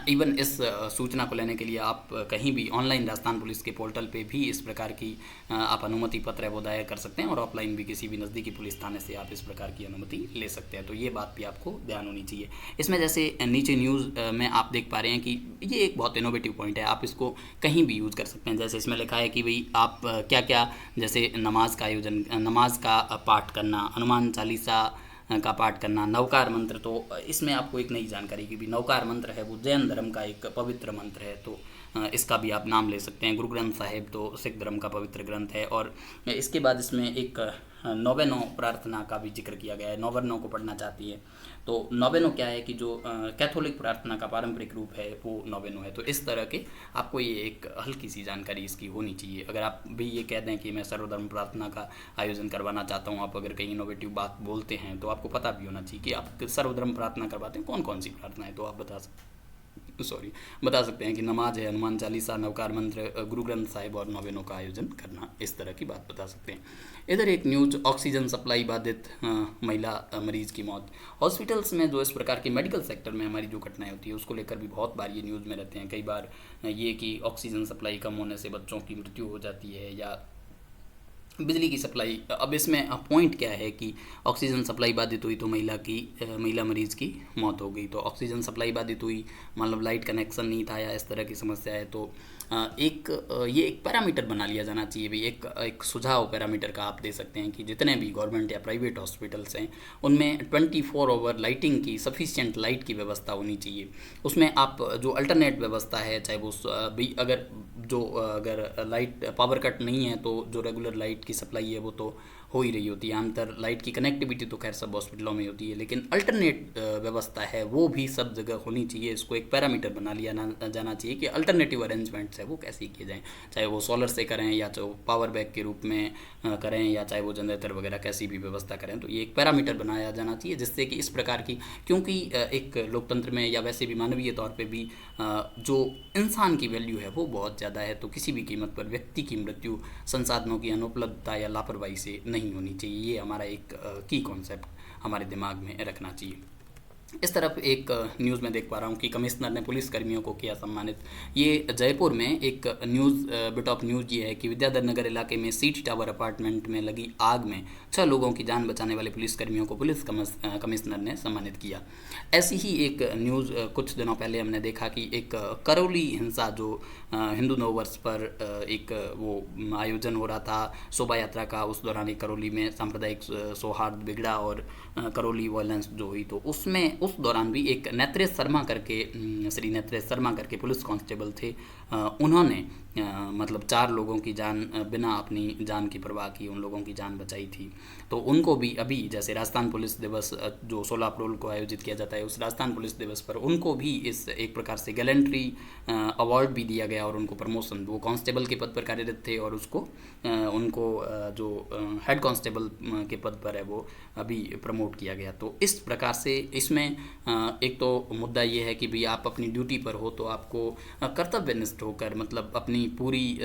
इवन इस सूचना को लेने के लिए आप कहीं भी ऑनलाइन राजस्थान पुलिस के पोर्टल पे भी इस प्रकार की आप अनुमति पत्र है वो दायर कर सकते हैं, और ऑफलाइन भी किसी भी नज़दीकी पुलिस थाने से आप इस प्रकार की अनुमति ले सकते हैं। तो ये बात भी आपको ध्यान होनी चाहिए। इसमें जैसे नीचे न्यूज़ में आप देख पा रहे हैं कि ये एक बहुत इनोवेटिव पॉइंट है, आप इसको कहीं भी यूज़ कर सकते हैं। जैसे इसमें लिखा है कि भाई आप क्या क्या, जैसे नमाज का आयोजन, नमाज का पाठ करना, हनुमान चालीसा का पाठ करना, नवकार मंत्र। तो इसमें आपको एक नई जानकारी की भी, नवकार मंत्र है वो जैन धर्म का एक पवित्र मंत्र है, तो इसका भी आप नाम ले सकते हैं। गुरु ग्रंथ साहिब तो सिख धर्म का पवित्र ग्रंथ है। और इसके बाद इसमें एक नौवेनो प्रार्थना का भी जिक्र किया गया है, नौवर्नों को पढ़ना चाहती है। तो नौवेनो क्या है कि जो कैथोलिक प्रार्थना का पारंपरिक रूप है वो नौवेनो है। तो इस तरह के आपको ये एक हल्की सी जानकारी इसकी होनी चाहिए। अगर आप भी ये कह दें कि मैं सर्वधर्म प्रार्थना का आयोजन करवाना चाहता हूँ, आप अगर कहीं इनोवेटिव बात बोलते हैं, तो आपको पता भी होना चाहिए कि आप सर्वधर्म प्रार्थना करवाते हैं, कौन कौन सी प्रार्थना है। तो आप बता सकते हैं कि नमाज है, हनुमान चालीसा, नवकार मंत्र, गुरु ग्रंथ साहिब और नौवेनों का आयोजन करना, इस तरह की बात बता सकते हैं। इधर एक न्यूज़, ऑक्सीजन सप्लाई बाधित महिला मरीज की मौत। हॉस्पिटल्स में जो इस प्रकार के मेडिकल सेक्टर में हमारी जो घटनाएं होती है उसको लेकर भी बहुत बार ये न्यूज़ में रहते हैं। कई बार ये कि ऑक्सीजन सप्लाई कम होने से बच्चों की मृत्यु हो जाती है, या बिजली की सप्लाई, अब इसमें पॉइंट क्या है कि ऑक्सीजन सप्लाई बाधित हुई तो महिला मरीज़ की मौत हो गई। तो ऑक्सीजन सप्लाई बाधित हुई, मतलब लाइट कनेक्शन नहीं था या इस तरह की समस्या है, तो ये एक पैरामीटर बना लिया जाना चाहिए भी। एक एक सुझाव पैरामीटर का आप दे सकते हैं कि जितने भी गवर्नमेंट या प्राइवेट हॉस्पिटल्स हैं उनमें 24 आवर लाइटिंग की, सफिशिएंट लाइट की व्यवस्था होनी चाहिए। उसमें आप जो अल्टरनेट व्यवस्था है, चाहे वो भी अगर लाइट पावर कट नहीं है तो जो रेगुलर लाइट की सप्लाई है वो तो हो ही रही होती है। आमतौर लाइट की कनेक्टिविटी तो खैर सब हॉस्पिटलों में होती है, लेकिन अल्टरनेट व्यवस्था है वो भी सब जगह होनी चाहिए। इसको एक पैरामीटर बना लिया जाना चाहिए कि अल्टरनेटिव अरेंजमेंट्स है वो कैसे किए जाएँ, चाहे वो सोलर से करें या चाहे वो पावर बैंक के रूप में करें या चाहे वो जनरेटर वगैरह कैसी भी व्यवस्था करें। तो ये एक पैरामीटर बनाया जाना चाहिए जिससे कि इस प्रकार की, क्योंकि एक लोकतंत्र में या वैसे भी मानवीय तौर पे भी जो इंसान की वैल्यू है वो बहुत ज़्यादा है। तो किसी भी कीमत पर व्यक्ति की मृत्यु संसाधनों की अनुपलब्धता या लापरवाही से नहीं होनी चाहिए। ये हमारा एक की कॉन्सेप्ट हमारे दिमाग में रखना चाहिए। इस तरफ एक न्यूज़ में देख पा रहा हूँ कि कमिश्नर ने पुलिस कर्मियों को किया सम्मानित। ये जयपुर में एक न्यूज़, बिट ऑफ न्यूज़ ये है कि विद्याधर नगर इलाके में सीटी टावर अपार्टमेंट में लगी आग में 6 लोगों की जान बचाने वाले पुलिस कर्मियों को पुलिस कमिश्नर ने सम्मानित किया। ऐसी ही एक न्यूज़ कुछ दिनों पहले हमने देखा कि एक करौली हिंसा, जो हिंदू नववर्ष पर एक वो आयोजन हो रहा था शोभा यात्रा का, उस दौरान एक करौली में सांप्रदायिक सौहार्द बिगड़ा और करौली वायलेंस जो हुई, तो उसमें उस दौरान भी एक नेत्रेश शर्मा करके, श्री नेत्रेश शर्मा करके पुलिस कांस्टेबल थे, उन्होंने मतलब 4 लोगों की जान बिना अपनी जान की परवाह की उन लोगों की जान बचाई थी। तो उनको भी अभी जैसे राजस्थान पुलिस दिवस जो 16 अप्रैल को आयोजित किया जाता है, उस राजस्थान पुलिस दिवस पर उनको भी इस एक प्रकार से गैलेंट्री अवार्ड भी दिया गया और उनको प्रमोशन, वो कांस्टेबल के पद पर कार्यरत थे और उनको जो हेड कांस्टेबल के पद पर है वो अभी प्रमोट किया गया। तो इस प्रकार से इसमें एक तो मुद्दा ये है कि भाई आप अपनी ड्यूटी पर हो तो आपको कर्तव्यनिष्ठ होकर, मतलब अपनी पूरी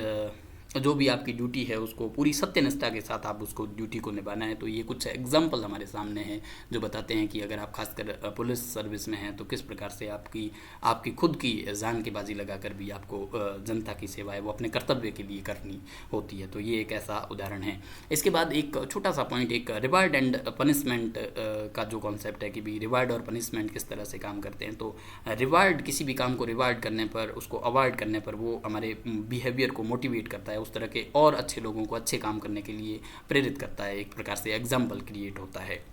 जो भी आपकी ड्यूटी है उसको पूरी सत्यनिष्ठा के साथ आप उसको ड्यूटी को निभाना है। तो ये कुछ एग्जाम्पल हमारे सामने हैं जो बताते हैं कि अगर आप खासकर पुलिस सर्विस में हैं तो किस प्रकार से आपकी खुद की जान की बाजी लगाकर भी आपको जनता की सेवा है वो अपने कर्तव्य के लिए करनी होती है। तो ये एक ऐसा उदाहरण है। इसके बाद एक छोटा सा पॉइंट, एक रिवार्ड एंड पनिशमेंट का जो कॉन्सेप्ट है कि भी रिवार्ड और पनिशमेंट किस तरह से काम करते हैं। तो रिवार्ड, किसी भी काम को रिवार्ड करने पर, उसको अवार्ड करने पर वो हमारे बिहेवियर को मोटिवेट करता है, उस तरह के और अच्छे लोगों को अच्छे काम करने के लिए प्रेरित करता है, एक प्रकार से एग्जाम्पल क्रिएट होता है।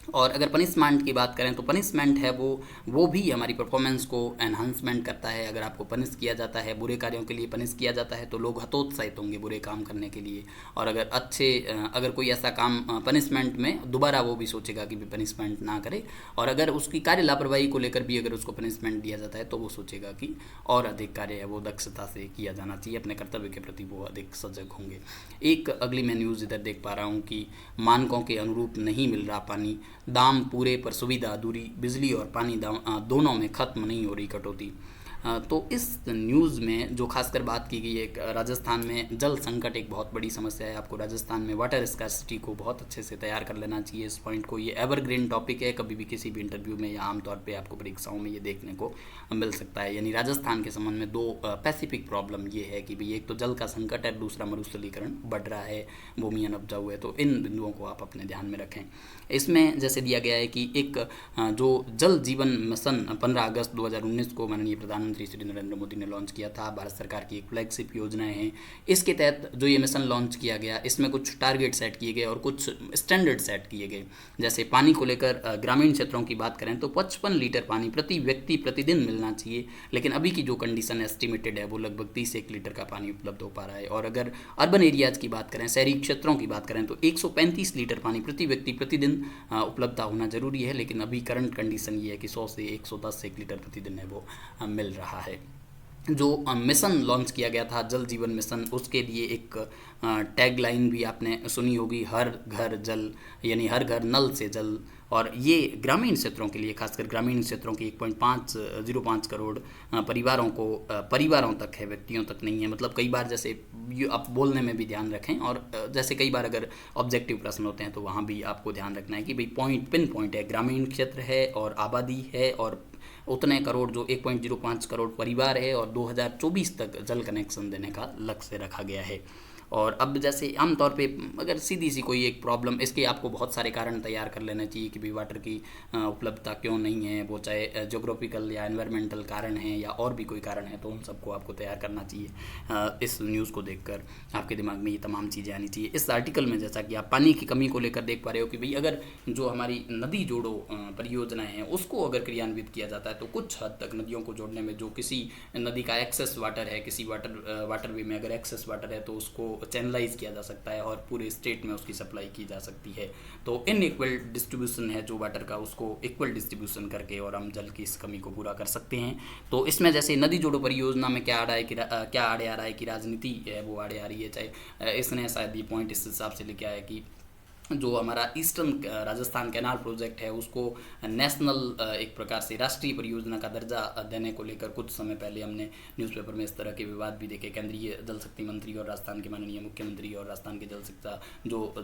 और अगर पनिशमेंट की बात करें तो पनिशमेंट है वो भी हमारी परफॉर्मेंस को एनहांसमेंट करता है। अगर आपको पनिश किया जाता है, बुरे कार्यों के लिए पनिश किया जाता है तो लोग हतोत्साहित होंगे बुरे काम करने के लिए। और अगर कोई ऐसा काम पनिशमेंट में दोबारा वो भी सोचेगा कि भी पनिशमेंट ना करे। और अगर उसकी कार्य लापरवाही को लेकर भी अगर उसको पनिशमेंट दिया जाता है तो वो सोचेगा कि और अधिक कार्य है वो दक्षता से किया जाना चाहिए, अपने कर्तव्य के प्रति वो अधिक सजग होंगे। एक अगली मैं न्यूज़ इधर देख पा रहा हूँ कि मानकों के अनुरूप नहीं मिल रहा पानी, दाम पूरे पर सुविधा अधूरी, बिजली और पानी दोनों में खत्म नहीं हो रही कटौती। तो इस न्यूज़ में जो खासकर बात की गई है, राजस्थान में जल संकट एक बहुत बड़ी समस्या है। आपको राजस्थान में वाटर स्कार्सिटी को बहुत अच्छे से तैयार कर लेना चाहिए इस पॉइंट को। ये एवरग्रीन टॉपिक है, कभी भी किसी भी इंटरव्यू में या आमतौर पे आपको परीक्षाओं में ये देखने को मिल सकता है। यानी राजस्थान के संबंध में 2 पैसिफिक प्रॉब्लम ये है कि भाई एक तो जल का संकट है, दूसरा मरुस्थलीकरण बढ़ रहा है, भूमि अनउपजाऊ है। तो इन बिंदुओं को आप अपने ध्यान में रखें। इसमें जैसे दिया गया है कि एक जो जल जीवन मिशन 15 अगस्त 2019 को माननीय प्रधानमंत्री श्री नरेंद्र मोदी ने लॉन्च किया था। भारत सरकार की एक फ्लैगशिप योजनाएं हैं। इसके तहत जो ये मिशन लॉन्च किया गया, इसमें कुछ टारगेट सेट किए गए और कुछ स्टैंडर्ड सेट किए गए। जैसे पानी को लेकर ग्रामीण क्षेत्रों की बात करें तो 55 लीटर पानी प्रति व्यक्ति प्रतिदिन मिलना चाहिए, लेकिन अभी की जो कंडीशन एस्टिमेटेड है वो लगभग 30 लीटर का पानी उपलब्ध हो पा रहा है। और अगर अर्बन एरियाज़ की बात करें, शहरी क्षेत्रों की बात करें तो 135 लीटर पानी प्रति व्यक्ति प्रतिदिन उपलब्धता होना जरूरी है, लेकिन अभी करंट कंडीशन ये है कि 100 से 110 लीटर प्रतिदिन है वो मिल रहा है। जो मिशन लॉन्च किया गया था जल जीवन मिशन, उसके लिए एक टैग लाइन भी आपने सुनी होगी, हर घर जल, यानी हर घर नल से जल। और ये ग्रामीण क्षेत्रों के लिए, खासकर ग्रामीण क्षेत्रों की 1.505 करोड़ परिवारों तक है, व्यक्तियों तक नहीं है। मतलब कई बार जैसे आप बोलने में भी ध्यान रखें, और जैसे कई बार अगर ऑब्जेक्टिव प्रश्न होते हैं तो वहाँ भी आपको ध्यान रखना है कि भाई पिन पॉइंट है, ग्रामीण क्षेत्र है और आबादी है और उतने करोड़, जो 1.05 करोड़ परिवार है, और 2024 तक जल कनेक्शन देने का लक्ष्य रखा गया है। और अब जैसे आम तौर पे अगर सीधी सी कोई एक प्रॉब्लम, इसके आपको बहुत सारे कारण तैयार कर लेना चाहिए कि भाई वाटर की उपलब्धता क्यों नहीं है, वो चाहे जोग्राफिकल या एनवायरमेंटल कारण है या और भी कोई कारण है, तो उन सबको आपको तैयार करना चाहिए। इस न्यूज़ को देखकर आपके दिमाग में ये तमाम चीज़ें आनी चाहिए। इस आर्टिकल में जैसा कि आप पानी की कमी को लेकर देख पा रहे हो कि भाई अगर जो हमारी नदी जोड़ो परियोजनाएं हैं उसको अगर क्रियान्वित किया जाता है तो कुछ हद तक नदियों को जोड़ने में जो किसी नदी का एक्सेस वाटर है, किसी वाटरवे में अगर एक्सेस वाटर है तो उसको चैनलाइज किया जा सकता है और पूरे स्टेट में उसकी सप्लाई की जा सकती है। तो इनइक्वल डिस्ट्रीब्यूशन है जो वाटर का, उसको इक्वल डिस्ट्रीब्यूशन करके और हम जल की इस कमी को पूरा कर सकते हैं। तो इसमें जैसे नदी जोड़ो परियोजना में क्या आ रहा है कि क्या आड़े आ रहा है कि राजनीति है वो आड़े आ रही है, चाहे इसने शायद ये पॉइंट इस हिसाब से लेके आया कि जो हमारा ईस्टर्न राजस्थान कैनाल प्रोजेक्ट है उसको नेशनल एक प्रकार से राष्ट्रीय परियोजना का दर्जा देने को लेकर कुछ समय पहले हमने न्यूज़पेपर में इस तरह के विवाद भी देखे। केंद्रीय जल शक्ति मंत्री और राजस्थान के माननीय मुख्यमंत्री और राजस्थान के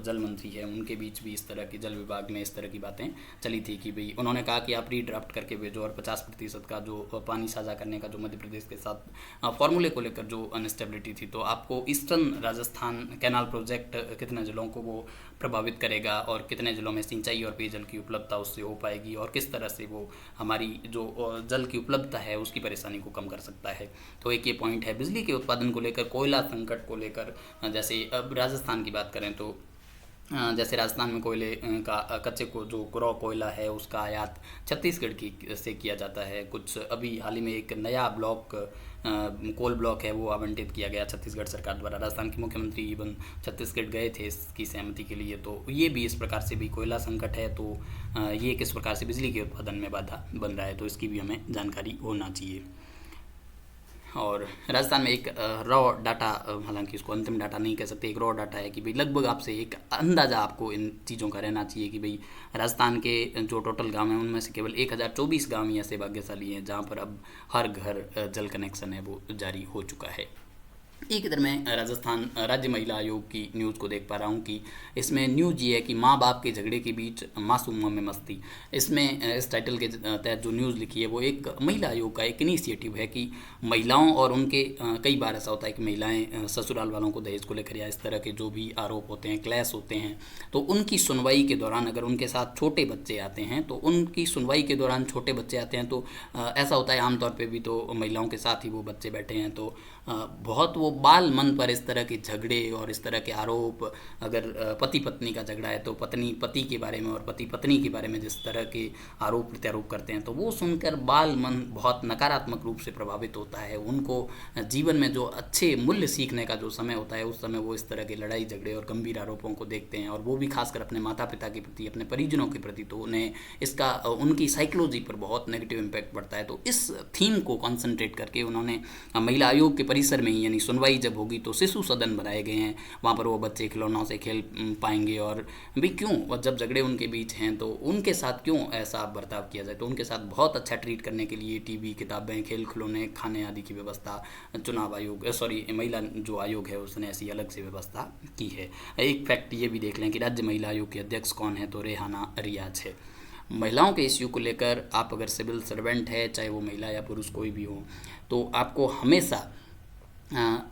जल मंत्री है उनके बीच भी इस तरह की, जल विभाग में इस तरह की बातें चली थी कि भाई उन्होंने कहा कि आप रीड्राफ्ट करके भेजो और 50% का जो पानी साझा करने का जो मध्य प्रदेश के साथ फॉर्मूले को लेकर जो अनस्टेबिलिटी थी, तो आपको ईस्टर्न राजस्थान कैनाल प्रोजेक्ट कितने जिलों को वो प्रभावित करेगा और कितने जिलों में सिंचाई और पेयजल की उपलब्धता उससे हो पाएगी और किस तरह से वो हमारी जो जल की उपलब्धता है उसकी परेशानी को कम कर सकता है। तो एक ये पॉइंट है। बिजली के उत्पादन को लेकर, कोयला संकट को लेकर, जैसे अब राजस्थान की बात करें तो जैसे राजस्थान में कोयले का कच्चे को जो रॉ कोयला है उसका आयात छत्तीसगढ़ की से किया जाता है। कुछ अभी हाल ही में एक नया ब्लॉक कोल ब्लॉक है वो आवंटित किया गया छत्तीसगढ़ सरकार द्वारा। राजस्थान के मुख्यमंत्री इवन छत्तीसगढ़ गए थे इसकी सहमति के लिए। तो ये भी इस प्रकार से भी कोयला संकट है, तो ये किस प्रकार से बिजली के उत्पादन में बाधा बन रहा है, तो इसकी भी हमें जानकारी होना चाहिए। और राजस्थान में एक रॉ डाटा, हालांकि इसको अंतिम डाटा नहीं कह सकते, एक रॉ डाटा है कि भाई लगभग आपसे एक अंदाज़ा आपको इन चीज़ों का रहना चाहिए कि भाई राजस्थान के जो टोटल गांव हैं उनमें से केवल 1024 गांव ही ऐसे भाग्यशाली हैं जहां पर अब हर घर जल कनेक्शन है वो जारी हो चुका है। एक इधर मैं राजस्थान राज्य महिला आयोग की न्यूज़ को देख पा रहा हूँ कि इसमें न्यूज़ ये है कि माँ बाप के झगड़े के बीच मासूमों में मस्ती। इसमें इस टाइटल के तहत जो न्यूज़ लिखी है वो एक महिला आयोग का एक इनिशिएटिव है कि महिलाओं और उनके कई बार ऐसा होता है कि महिलाएं ससुराल वालों को दहेज को लेकर या इस तरह के जो भी आरोप होते हैं, क्लैश होते हैं, तो उनकी सुनवाई के दौरान अगर उनके साथ छोटे बच्चे आते हैं तो उनकी सुनवाई के दौरान छोटे बच्चे आते हैं तो ऐसा होता है आमतौर पर भी, तो महिलाओं के साथ ही वो बच्चे बैठे हैं तो बहुत वो बाल मन पर इस तरह के झगड़े और इस तरह के आरोप, अगर पति पत्नी का झगड़ा है तो पत्नी पति के बारे में और पति पत्नी के बारे में जिस तरह के आरोप प्रत्यारोप करते हैं तो वो सुनकर बाल मन बहुत नकारात्मक रूप से प्रभावित होता है। उनको जीवन में जो अच्छे मूल्य सीखने का जो समय होता है उस समय वो इस तरह के लड़ाई झगड़े और गंभीर आरोपों को देखते हैं, और वो भी खासकर अपने माता पिता के प्रति, अपने परिजनों के प्रति, तो उन्हें इसका उनकी साइकोलॉजी पर बहुत नेगेटिव इम्पैक्ट पड़ता है। तो इस थीम को कॉन्सेंट्रेट करके उन्होंने महिला आयोग के परिसर में ही, यानी सुनवाई जब होगी तो शिशु सदन बनाए गए हैं, वहाँ पर वो बच्चे खिलौनों से खेल पाएंगे और भी क्यों जब झगड़े उनके बीच हैं तो उनके साथ क्यों ऐसा बर्ताव किया जाए, तो उनके साथ बहुत अच्छा ट्रीट करने के लिए टीवी, किताबें, खेल खिलौने, खाने आदि की व्यवस्था चुनाव आयोग महिला जो आयोग है उसने ऐसी अलग से व्यवस्था की है। एक फैक्ट ये भी देख लें कि राज्य महिला आयोग के अध्यक्ष कौन है, तो रेहाना रियाज है। महिलाओं के इश्यू को लेकर आप अगर सिविल सर्वेंट है, चाहे वो महिला या पुरुष कोई भी हो, तो आपको हमेशा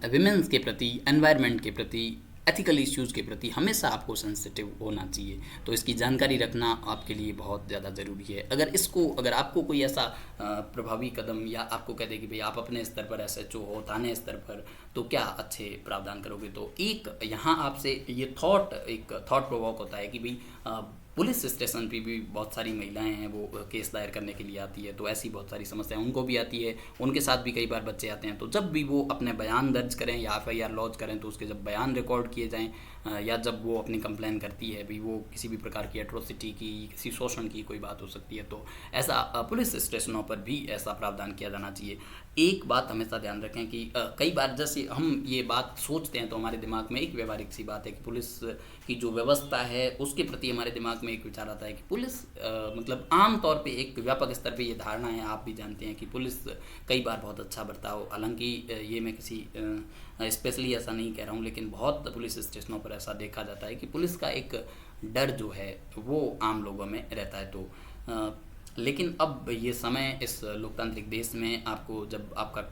विमेंस के प्रति, एनवायरनमेंट के प्रति, एथिकल इश्यूज़ के प्रति हमेशा आपको सेंसिटिव होना चाहिए। तो इसकी जानकारी रखना आपके लिए बहुत ज़्यादा ज़रूरी है। अगर आपको कोई ऐसा प्रभावी कदम या आपको कह दे कि भाई आप अपने स्तर पर SHO हो, थाने स्तर पर, तो क्या अच्छे प्रावधान करोगे, तो एक यहाँ आपसे ये एक थॉट प्रोवोक होता है कि भाई पुलिस स्टेशन पे भी बहुत सारी महिलाएं हैं वो केस दायर करने के लिए आती है, तो ऐसी बहुत सारी समस्याएं उनको भी आती है, उनके साथ भी कई बार बच्चे आते हैं। तो जब भी वो अपने बयान दर्ज करें या FIR लॉन्च करें तो उसके जब बयान रिकॉर्ड किए जाएं या जब वो अपनी कंप्लेन करती है भी वो किसी भी प्रकार की एट्रोसिटी की, किसी शोषण की कोई बात हो सकती है, तो ऐसा पुलिस स्टेशनों पर भी ऐसा प्रावधान किया जाना चाहिए। एक बात हमेशा ध्यान रखें कि कई बार जैसे हम ये बात सोचते हैं तो हमारे दिमाग में एक व्यवहारिक सी बात है कि पुलिस की जो व्यवस्था है उसके प्रति हमारे दिमाग में एक विचार आता है कि पुलिस मतलब आम तौर पे एक व्यापक स्तर पे ये धारणा है, आप भी जानते हैं कि पुलिस कई बार बहुत अच्छा बर्ताव, हालांकि ये मैं किसी स्पेशली ऐसा नहीं कह रहा हूँ, लेकिन बहुत पुलिस स्टेशनों पर ऐसा देखा जाता है कि पुलिस का एक डर जो है वो आम लोगों में रहता है। तो लेकिन अब ये समय इस लोकतांत्रिक देश में आपको जब आपका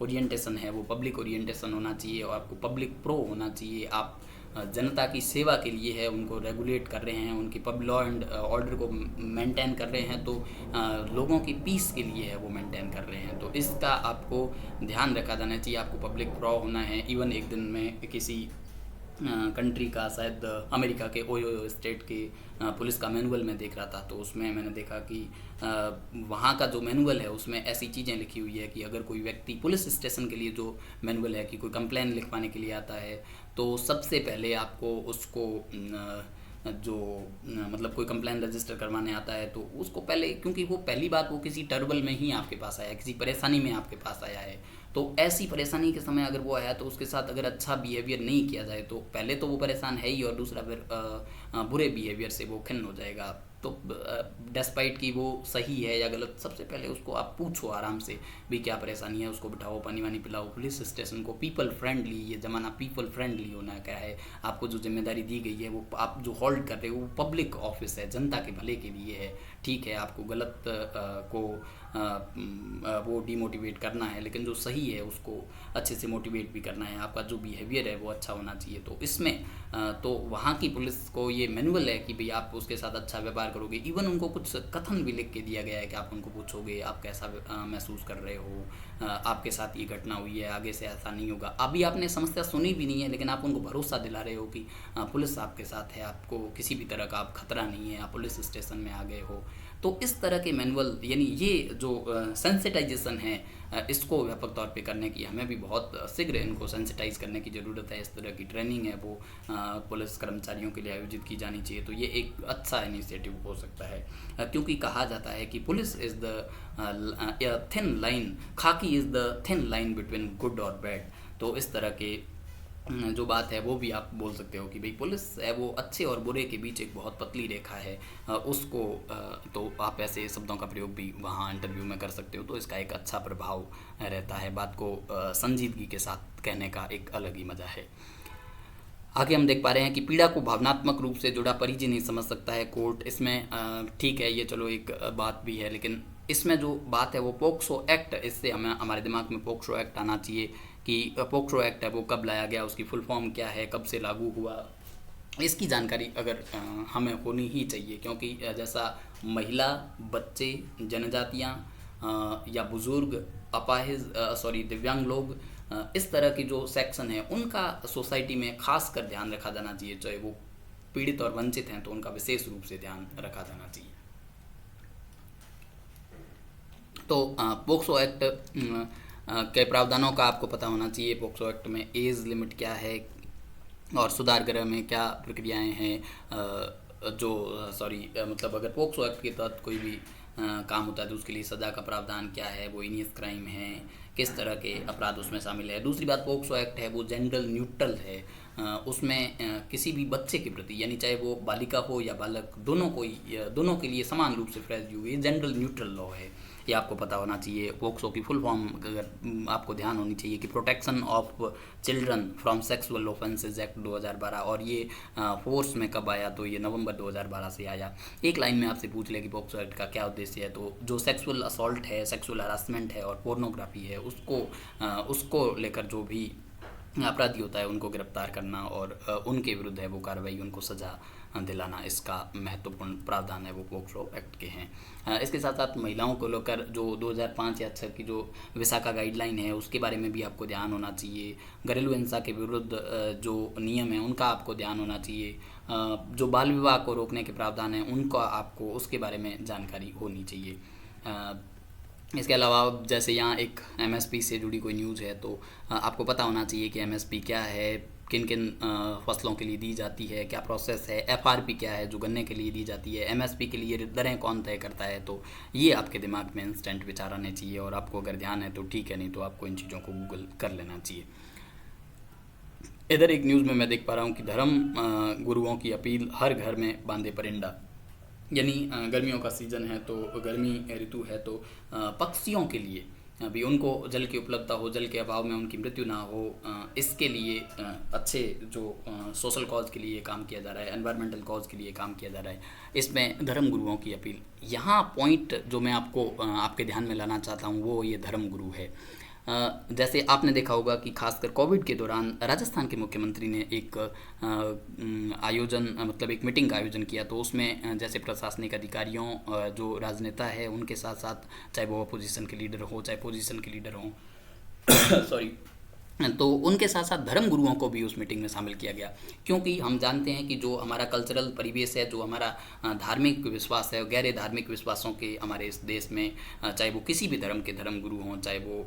ओरिएंटेशन है वो पब्लिक ओरिएंटेशन होना चाहिए और आपको पब्लिक प्रो होना चाहिए। आप जनता की सेवा के लिए है उनको रेगुलेट कर रहे हैं, उनकी लॉ एंड ऑर्डर को मेंटेन कर रहे हैं, तो लोगों की पीस के लिए है वो मेंटेन कर रहे हैं। तो इसका आपको ध्यान रखा जाना चाहिए। आपको पब्लिक प्रो होना है। इवन एक दिन में किसी कंट्री का, शायद अमेरिका के ओयो स्टेट के पुलिस का मैनुअल में देख रहा था, तो उसमें मैंने देखा कि वहाँ का जो मैनुअल है उसमें ऐसी चीज़ें लिखी हुई है कि अगर कोई व्यक्ति पुलिस स्टेशन के लिए जो मैनुअल है कि कोई कंप्लेन लिखवाने के लिए आता है, तो सबसे पहले आपको उसको जो मतलब कोई कंप्लेन रजिस्टर करवाने आता है तो उसको पहले, क्योंकि वो पहली बात वो किसी ट्रबल में ही आपके पास आया, किसी परेशानी में आपके पास आया है, तो ऐसी परेशानी के समय अगर वो आया तो उसके साथ अगर अच्छा बिहेवियर नहीं किया जाए तो पहले तो वो परेशान है ही, और दूसरा फिर बुरे बिहेवियर से वो खिन्न हो जाएगा। तो डेस्पाइट कि वो सही है या गलत, सबसे पहले उसको आप पूछो आराम से भी क्या परेशानी है, उसको बिठाओ, पानी वानी पिलाओ। पुलिस स्टेशन को पीपल फ्रेंडली, ये ज़माना पीपल फ्रेंडली होना क्या है। आपको जो जिम्मेदारी दी गई है वो आप जो होल्ड कर रहे हो वो पब्लिक ऑफिस है, जनता के भले के लिए है। ठीक है, आपको गलत को वो डिमोटिवेट करना है, लेकिन जो सही है उसको अच्छे से मोटिवेट भी करना है। आपका जो बिहेवियर है वो अच्छा होना चाहिए। तो इसमें तो वहाँ की पुलिस को ये मैनुअल है कि भाई आप उसके साथ अच्छा व्यवहार करोगे। इवन उनको कुछ कथन भी लिख के दिया गया है कि आप उनको पूछोगे आप कैसा महसूस कर रहे हो, आपके साथ ये घटना हुई है, आगे से ऐसा नहीं होगा। अभी आपने समस्या सुनी भी नहीं है, लेकिन आप उनको भरोसा दिला रहे हो कि पुलिस आपके साथ है, आपको किसी भी तरह का आप खतरा नहीं है, आप पुलिस स्टेशन में आ गए हो। तो इस तरह के मैनुअल, यानी ये जो सेंसिटाइजेशन है, इसको व्यापक तौर पे करने की हमें भी बहुत शीघ्र इनको सेंसिटाइज करने की ज़रूरत है। इस तरह की ट्रेनिंग है वो पुलिस कर्मचारियों के लिए आयोजित की जानी चाहिए। तो ये एक अच्छा इनिशिएटिव हो सकता है, क्योंकि कहा जाता है कि police is the thin line, खाकी is the thin line between good और बैड। तो इस तरह के जो बात है वो भी आप बोल सकते हो कि भाई पुलिस है वो अच्छे और बुरे के बीच एक बहुत पतली रेखा है। उसको तो आप ऐसे शब्दों का प्रयोग भी वहाँ इंटरव्यू में कर सकते हो, तो इसका एक अच्छा प्रभाव रहता है। बात को संजीदगी के साथ कहने का एक अलग ही मज़ा है। आगे हम देख पा रहे हैं कि पीड़ा को भावनात्मक रूप से जुड़ा परिजन नहीं समझ सकता है कोर्ट। इसमें ठीक है, ये चलो एक बात भी है, लेकिन इसमें जो बात है वो पोक्सो एक्ट, इससे हमें हमारे दिमाग में पोक्सो एक्ट आना चाहिए कि पोक्सो एक्ट है वो कब लाया गया, उसकी फुल फॉर्म क्या है, कब से लागू हुआ, इसकी जानकारी अगर हमें होनी ही चाहिए। क्योंकि जैसा महिला, बच्चे, जनजातियाँ या बुज़ुर्ग, अपाहिज दिव्यांग लोग, इस तरह की जो सेक्शन है उनका सोसाइटी में खास कर ध्यान रखा जाना चाहिए। चाहे वो पीड़ित और वंचित हैं तो उनका विशेष रूप से ध्यान रखा जाना चाहिए। तो पोक्सो एक्ट के प्रावधानों का आपको पता होना चाहिए। पोक्सो एक्ट में एज लिमिट क्या है और सुधार गृह में क्या प्रक्रियाएं हैं। मतलब अगर पोक्सो एक्ट के तहत कोई भी काम होता है तो उसके लिए सज़ा का प्रावधान क्या है, वो इनियस क्राइम है, किस तरह के अपराध उसमें शामिल है। दूसरी बात, पोक्सो एक्ट है वो जेंडर न्यूट्रल है। उसमें किसी भी बच्चे के प्रति, यानी चाहे वो बालिका हो या बालक, दोनों के लिए समान रूप से फ्रेज हुई जेंडर न्यूट्रल लॉ है। ये आपको पता होना चाहिए। पोक्सो की फुल फॉर्म अगर आपको ध्यान होनी चाहिए कि protection of children from sexual offences act 2012, और ये फोर्स में कब आया, तो ये नवंबर 2012 से आया। एक लाइन में आपसे पूछ ले कि पोक्सो एक्ट का क्या उद्देश्य है, तो जो सेक्सुअल असॉल्ट है, सेक्सुअल हरासमेंट है और पोर्नोग्राफी है, उसको लेकर जो भी अपराधी होता है उनको गिरफ्तार करना और उनके विरुद्ध है वो कार्रवाई, उनको सज़ा दिलाना, इसका महत्वपूर्ण प्रावधान है वो पोक्सो एक्ट के हैं। इसके साथ साथ महिलाओं को लेकर जो 2005 या 6 की जो विशाखा गाइडलाइन है उसके बारे में भी आपको ध्यान होना चाहिए। घरेलू हिंसा के विरुद्ध जो नियम है उनका आपको ध्यान होना चाहिए। जो बाल विवाह को रोकने के प्रावधान हैं उनका आपको उसके बारे में जानकारी होनी चाहिए। इसके अलावा जैसे यहाँ एक एमएसपी से जुड़ी कोई न्यूज़ है तो आपको पता होना चाहिए कि एमएसपी क्या है, किन किन फसलों के लिए दी जाती है, क्या प्रोसेस है, एफआरपी क्या है जो गन्ने के लिए दी जाती है, एमएसपी के लिए दरें कौन तय करता है। तो ये आपके दिमाग में इंस्टेंट विचार आने चाहिए, और आपको अगर ध्यान है तो ठीक है, नहीं तो आपको इन चीज़ों को गूगल कर लेना चाहिए। इधर एक न्यूज़ में मैं देख पा रहा हूँ कि धर्म गुरुओं की अपील, हर घर में बांधे परिंदा। यानी गर्मियों का सीज़न है तो गर्मी ऋतु है तो पक्षियों के लिए भी उनको जल की उपलब्धता हो, जल के अभाव में उनकी मृत्यु ना हो, इसके लिए अच्छे जो सोशल कॉज के लिए काम किया जा रहा है, एनवायरमेंटल कॉज के लिए काम किया जा रहा है, इसमें धर्म गुरुओं की अपील। यहाँ पॉइंट जो मैं आपको आपके ध्यान में लाना चाहता हूँ वो ये धर्म गुरु है। जैसे आपने देखा होगा कि खासकर कोविड के दौरान राजस्थान के मुख्यमंत्री ने एक आयोजन मतलब एक मीटिंग का आयोजन किया, तो उसमें जैसे प्रशासनिक अधिकारियों जो राजनेता है उनके साथ साथ चाहे वो अपोजिशन के लीडर हो चाहे पोजीशन के लीडर हों सॉरी, तो उनके साथ साथ धर्म गुरुओं को भी उस मीटिंग में शामिल किया गया, क्योंकि हम जानते हैं कि जो हमारा कल्चरल परिवेश है, जो हमारा धार्मिक विश्वास है, गहरे धार्मिक विश्वासों के हमारे इस देश में चाहे वो किसी भी धर्म के धर्म गुरु हों, चाहे वो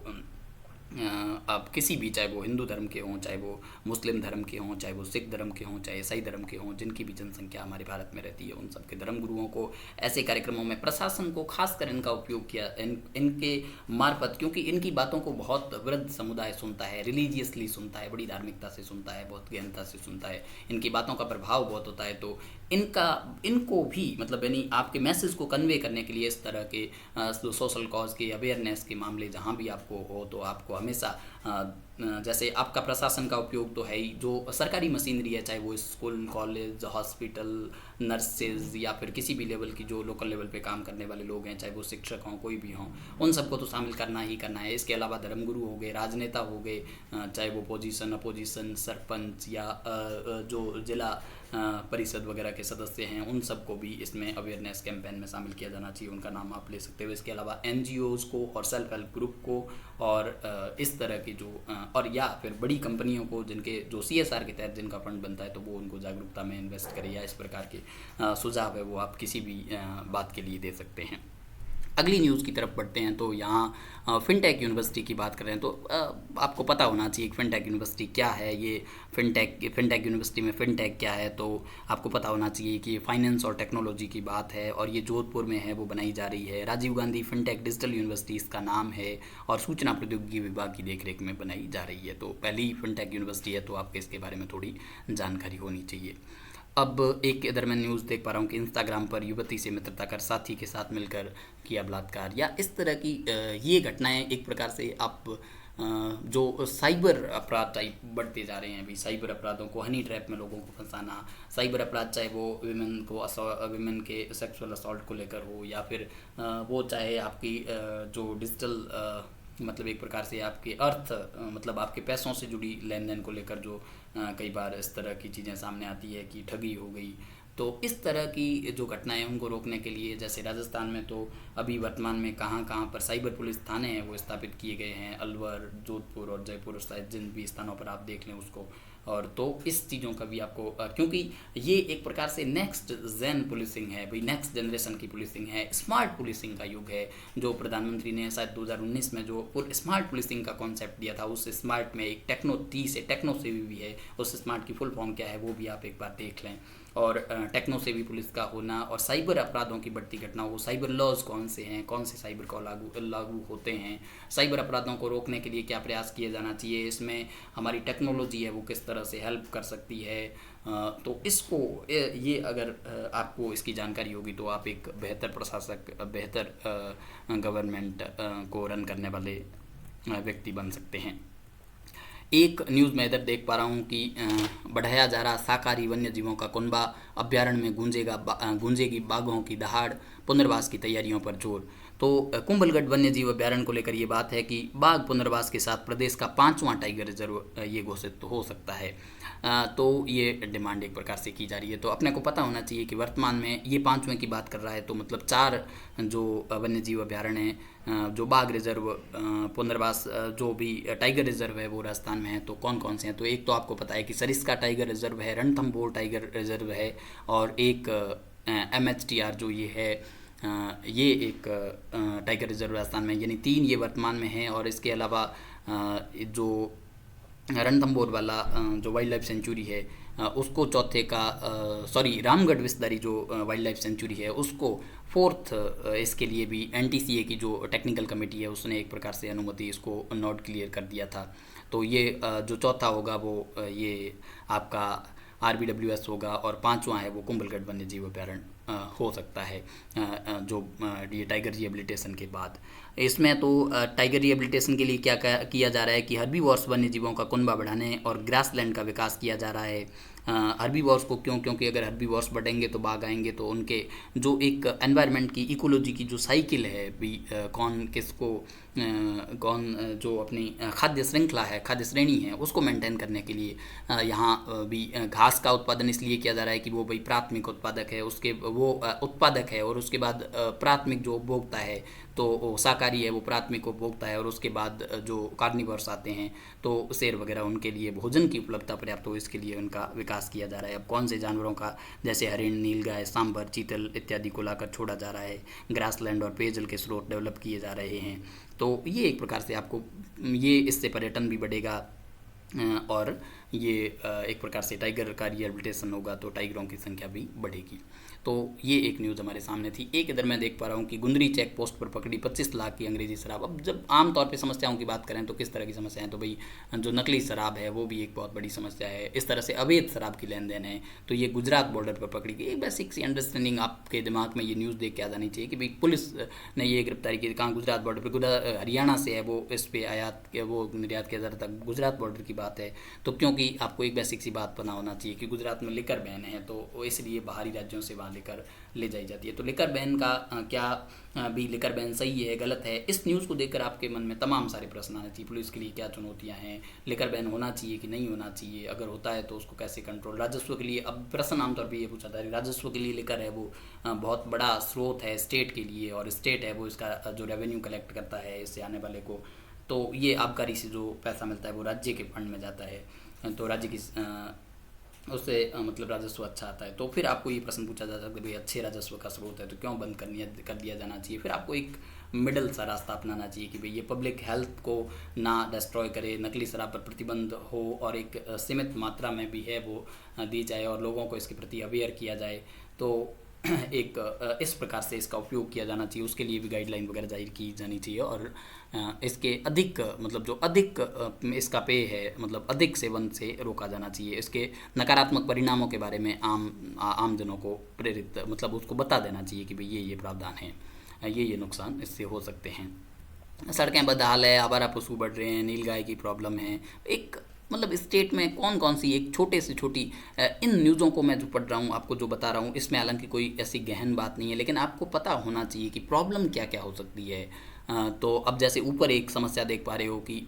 आप किसी भी, चाहे वो हिंदू धर्म के हों, चाहे वो मुस्लिम धर्म के हों, चाहे वो सिख धर्म के हों, चाहे ईसाई धर्म के हों, जिनकी भी जनसंख्या हमारे भारत में रहती है, उन सब के धर्म गुरुओं को ऐसे कार्यक्रमों में प्रशासन को खासकर इनका उपयोग किया, इनके मार्फत, क्योंकि इनकी बातों को बहुत वृद्ध समुदाय सुनता है, रिलीजियसली सुनता है, बड़ी धार्मिकता से सुनता है, बहुत गहनता से सुनता है, इनकी बातों का प्रभाव बहुत होता है। तो इनको भी मतलब यानी आपके मैसेज को कन्वे करने के लिए इस तरह के सोशल कॉज के अवेयरनेस के मामले जहाँ भी आपको हो, तो आपको हमेशा जैसे आपका प्रशासन का उपयोग तो है ही, जो सरकारी मशीनरी है, चाहे वो स्कूल, कॉलेज, हॉस्पिटल, नर्सेज या फिर किसी भी लेवल की जो लोकल लेवल पे काम करने वाले लोग हैं, चाहे वो शिक्षक हों, कोई भी हों, उन सबको तो शामिल करना ही करना है। इसके अलावा धर्मगुरु हो गए, राजनेता हो गए, चाहे वो पोजीशन, अपोजिशन, सरपंच या जो जिला परिषद वगैरह के सदस्य हैं, उन सबको भी इसमें अवेयरनेस कैंपेन में शामिल किया जाना चाहिए, उनका नाम आप ले सकते हो। इसके अलावा NGOs को और सेल्फ हेल्प ग्रुप को और इस तरह की जो और या फिर बड़ी कंपनियों को जिनके जो CSR के तहत जिनका फंड बनता है, तो वो उनको जागरूकता में इन्वेस्ट करें, या इस प्रकार के सुझाव है वो आप किसी भी बात के लिए दे सकते हैं। अगली न्यूज़ की तरफ बढ़ते हैं, तो यहाँ फिनटेक यूनिवर्सिटी की बात कर रहे हैं, तो आपको पता होना चाहिए कि फिनटेक यूनिवर्सिटी क्या है। ये फिनटेक यूनिवर्सिटी में फिनटेक क्या है, तो आपको पता होना चाहिए कि फाइनेंस और टेक्नोलॉजी की बात है, और ये जोधपुर में है, वो बनाई जा रही है। Rajiv Gandhi fintech digital university इसका नाम है, और सूचना प्रौद्योगिकी विभाग की देखरेख में बनाई जा रही है। तो पहली फिनटेक यूनिवर्सिटी है, तो आपको इसके बारे में थोड़ी जानकारी होनी चाहिए। अब एक इधर मैं न्यूज़ देख पा रहा हूँ कि इंस्टाग्राम पर युवती से मित्रता कर साथी के साथ मिलकर किया बलात्कार, या इस तरह की ये घटनाएं एक प्रकार से आप जो साइबर अपराध टाइप बढ़ते जा रहे हैं अभी, साइबर अपराधों को, हनी ट्रैप में लोगों को फंसाना, साइबर अपराध चाहे वो विमेन के सेक्सुअल असॉल्ट को लेकर हो, या फिर वो चाहे आपकी जो डिजिटल मतलब एक प्रकार से आपके मतलब आपके पैसों से जुड़ी लेन देन को लेकर जो कई बार इस तरह की चीज़ें सामने आती है कि ठगी हो गई। तो इस तरह की जो घटनाएं हैं उनको रोकने के लिए जैसे राजस्थान में तो अभी वर्तमान में कहाँ कहाँ पर साइबर पुलिस थाने हैं वो स्थापित किए गए हैं, अलवर, जोधपुर और जयपुर, शायद जिन भी स्थानों पर आप देख लें उसको। और तो इस चीज़ों का भी आपको क्योंकि ये एक प्रकार से नेक्स्ट जेन पुलिसिंग है भाई, नेक्स्ट जनरेशन की पुलिसिंग है, स्मार्ट पुलिसिंग का युग है। जो प्रधानमंत्री ने शायद 2019 में जो स्मार्ट पुलिसिंग का कॉन्सेप्ट दिया था, उस स्मार्ट में एक टेक्नो से टेक्नो सेवी भी है, उस स्मार्ट की फुल फॉर्म क्या है वो भी आप एक बार देख लें। और टेक्नो सेवी पुलिस का होना और साइबर अपराधों की बढ़ती घटनाओं को, साइबर लॉज कौन से हैं, कौन से साइबर को लागू होते हैं, साइबर अपराधों को रोकने के लिए क्या प्रयास किए जाना चाहिए, इसमें हमारी टेक्नोलॉजी है वो किस तरह से हेल्प कर सकती है। तो इसको ये अगर आपको इसकी जानकारी होगी तो आप एक बेहतर प्रशासक, बेहतर गवर्नमेंट को रन करने वाले व्यक्ति बन सकते हैं। एक न्यूज़ मैं इधर देख पा रहा हूँ कि बढ़ाया जा रहा शाकाहारी वन्य जीवों का कुनबा, अभ्यारण्य में गूंजेगी बाघों की दहाड़, पुनर्वास की तैयारियों पर जोर। तो कुंभलगढ़ वन्य जीव अभ्यारण्य को लेकर ये बात है कि बाघ पुनर्वास के साथ प्रदेश का 5वां टाइगर रिजर्व ये घोषित हो सकता है। तो ये डिमांड एक प्रकार से की जा रही है। तो अपने को पता होना चाहिए कि वर्तमान में ये 5वें की बात कर रहा है, तो मतलब 4 जो वन्य जीव अभ्यारण्य हैं, जो बाघ रिजर्व, पुनर्वास, जो भी टाइगर रिजर्व है वो राजस्थान में है। तो कौन कौन से हैं, तो एक तो आपको पता है कि सरिस्का टाइगर रिजर्व है, रणथंभौर टाइगर रिजर्व है, और एक MHTR जो ये है, ये एक टाइगर रिजर्व राजस्थान में, यानी 3 ये वर्तमान में है। और इसके अलावा जो रणथंभौर वाला जो वाइल्ड लाइफ सेंचुरी है उसको चौथे का रामगढ़ विस्तारी जो वाइल्ड लाइफ सेंचुरी है उसको 4th इसके लिए भी NTCA की जो टेक्निकल कमेटी है उसने एक प्रकार से अनुमति इसको नॉट क्लियर कर दिया था। तो ये जो चौथा होगा वो ये आपका RBWS होगा, और 5वां है वो कुंभलगढ़ वन्य जीव अभ्यारण्य। हो सकता है जो ये टाइगर रिहेबिलिटेशन के बाद। इसमें तो टाइगर रिहेबिलिटेशन के लिए क्या किया जा रहा है कि हर्बीवोर्स वन्य जीवों का कुनबा बढ़ाने और ग्रासलैंड का विकास किया जा रहा है। हर्बीवोर्स को क्यों? क्योंकि अगर हर्बीवोर्स बढ़ेंगे तो बाघ आएंगे, तो उनके जो एक एनवायरनमेंट की इकोलॉजी की जो साइकिल है भी, कौन किसको जो अपनी खाद्य श्रृंखला है, खाद्य श्रेणी है, उसको मेंटेन करने के लिए यहाँ भी घास का उत्पादन इसलिए किया जा रहा है कि वो भाई प्राथमिक उत्पादक है, उसके वो उत्पादक है, और उसके बाद प्राथमिक जो उपभोक्ता है तो शाकाहारी है, वो प्राथमिक उपभोक्ता है, और उसके बाद जो कार्निवर्स आते हैं तो शेर वगैरह, उनके लिए भोजन की उपलब्धता पर्याप्त हो, इसके लिए उनका विकास किया जा रहा है। अब कौन से जानवरों का, जैसे हरिण, नीलगाय, सांभर, चीतल इत्यादि को लाकर छोड़ा जा रहा है, ग्रासलैंड और पेयजल के स्रोत डेवलप किए जा रहे हैं। तो ये एक प्रकार से आपको ये, इससे पर्यटन भी बढ़ेगा और ये एक प्रकार से टाइगर का रिहेबिलिटेशन होगा तो टाइगरों की संख्या भी बढ़ेगी। तो ये एक न्यूज़ हमारे सामने थी। एक इधर मैं देख पा रहा हूँ कि गुंदरी चेक पोस्ट पर पकड़ी 25 लाख की अंग्रेजी शराब। अब जब आमतौर पे समस्याओं की बात करें तो किस तरह की समस्या है, तो भाई जो नकली शराब है वो भी एक बहुत बड़ी समस्या है। इस तरह से अवैध शराब की लेन देन है, तो ये गुजरात बॉर्डर पर पकड़ी गई। एक बेसिक सी अंडरस्टैंडिंग आपके दिमाग में ये न्यूज़ देख के आ जानी चाहिए कि भाई पुलिस ने ये गिरफ्तारी की, कहाँ? गुजरात बॉर्डर पर। हरियाणा से है वो, इस पे आयात वो निर्यात किया जा रहा था, गुजरात बॉर्डर की बात है। तो क्योंकि आपको एक बेसिक सी बात पता होना चाहिए कि गुजरात में लिकर बैन है, तो इसलिए बाहरी राज्यों से वहाँ लेकर ले जाई जाती है। तो लिकर बैन का क्या भी लिकर बैन सही है, गलत है? इस न्यूज़ को देखकर आपके मन में तमाम सारे प्रश्न आने चाहिए। पुलिस के लिए क्या चुनौतियां हैं, लिकर बैन होना चाहिए कि नहीं होना चाहिए, अगर होता है तो उसको कैसे कंट्रोल, राजस्व के लिए। अब प्रश्न आमतौर पर ये पूछा था, राजस्व के लिए लिकर है वो बहुत बड़ा स्रोत है स्टेट के लिए, और स्टेट है वो इसका जो रेवेन्यू कलेक्ट करता है इससे आने वाले को, तो ये आबकारी से जो पैसा मिलता है वो राज्य के फंड में जाता है, तो राज्य की उससे मतलब राजस्व अच्छा आता है। तो फिर आपको ये प्रश्न पूछा जा सकता है, भाई अच्छे राजस्व का स्रोत है तो क्यों बंद कर दिया जाना चाहिए? फिर आपको एक मिडल सा रास्ता अपनाना चाहिए कि भाई ये पब्लिक हेल्थ को ना डिस्ट्रॉय करे, नकली शराब पर प्रतिबंध हो, और एक सीमित मात्रा में भी है वो दी जाए, और लोगों को इसके प्रति अवेयर किया जाए। तो एक इस प्रकार से इसका उपयोग किया जाना चाहिए, उसके लिए भी गाइडलाइन वगैरह जारी की जानी चाहिए। और इसके अधिक मतलब जो अधिक इसका पे है, मतलब अधिक सेवन से रोका जाना चाहिए। इसके नकारात्मक परिणामों के बारे में आम जनों को प्रेरित, मतलब उसको बता देना चाहिए कि भाई ये प्रावधान है, ये नुकसान इससे हो सकते हैं। सड़कें बदहाल है, आवारा पशु बढ़ रहे हैं, नीलगाय की प्रॉब्लम है। एक मतलब स्टेट में कौन कौन सी एक छोटे से छोटी इन न्यूज़ों को मैं जो पढ़ रहा हूँ, आपको जो बता रहा हूँ, इसमें हालांकि कोई ऐसी गहन बात नहीं है, लेकिन आपको पता होना चाहिए कि प्रॉब्लम क्या क्या हो सकती है। तो अब जैसे ऊपर एक समस्या देख पा रहे हो कि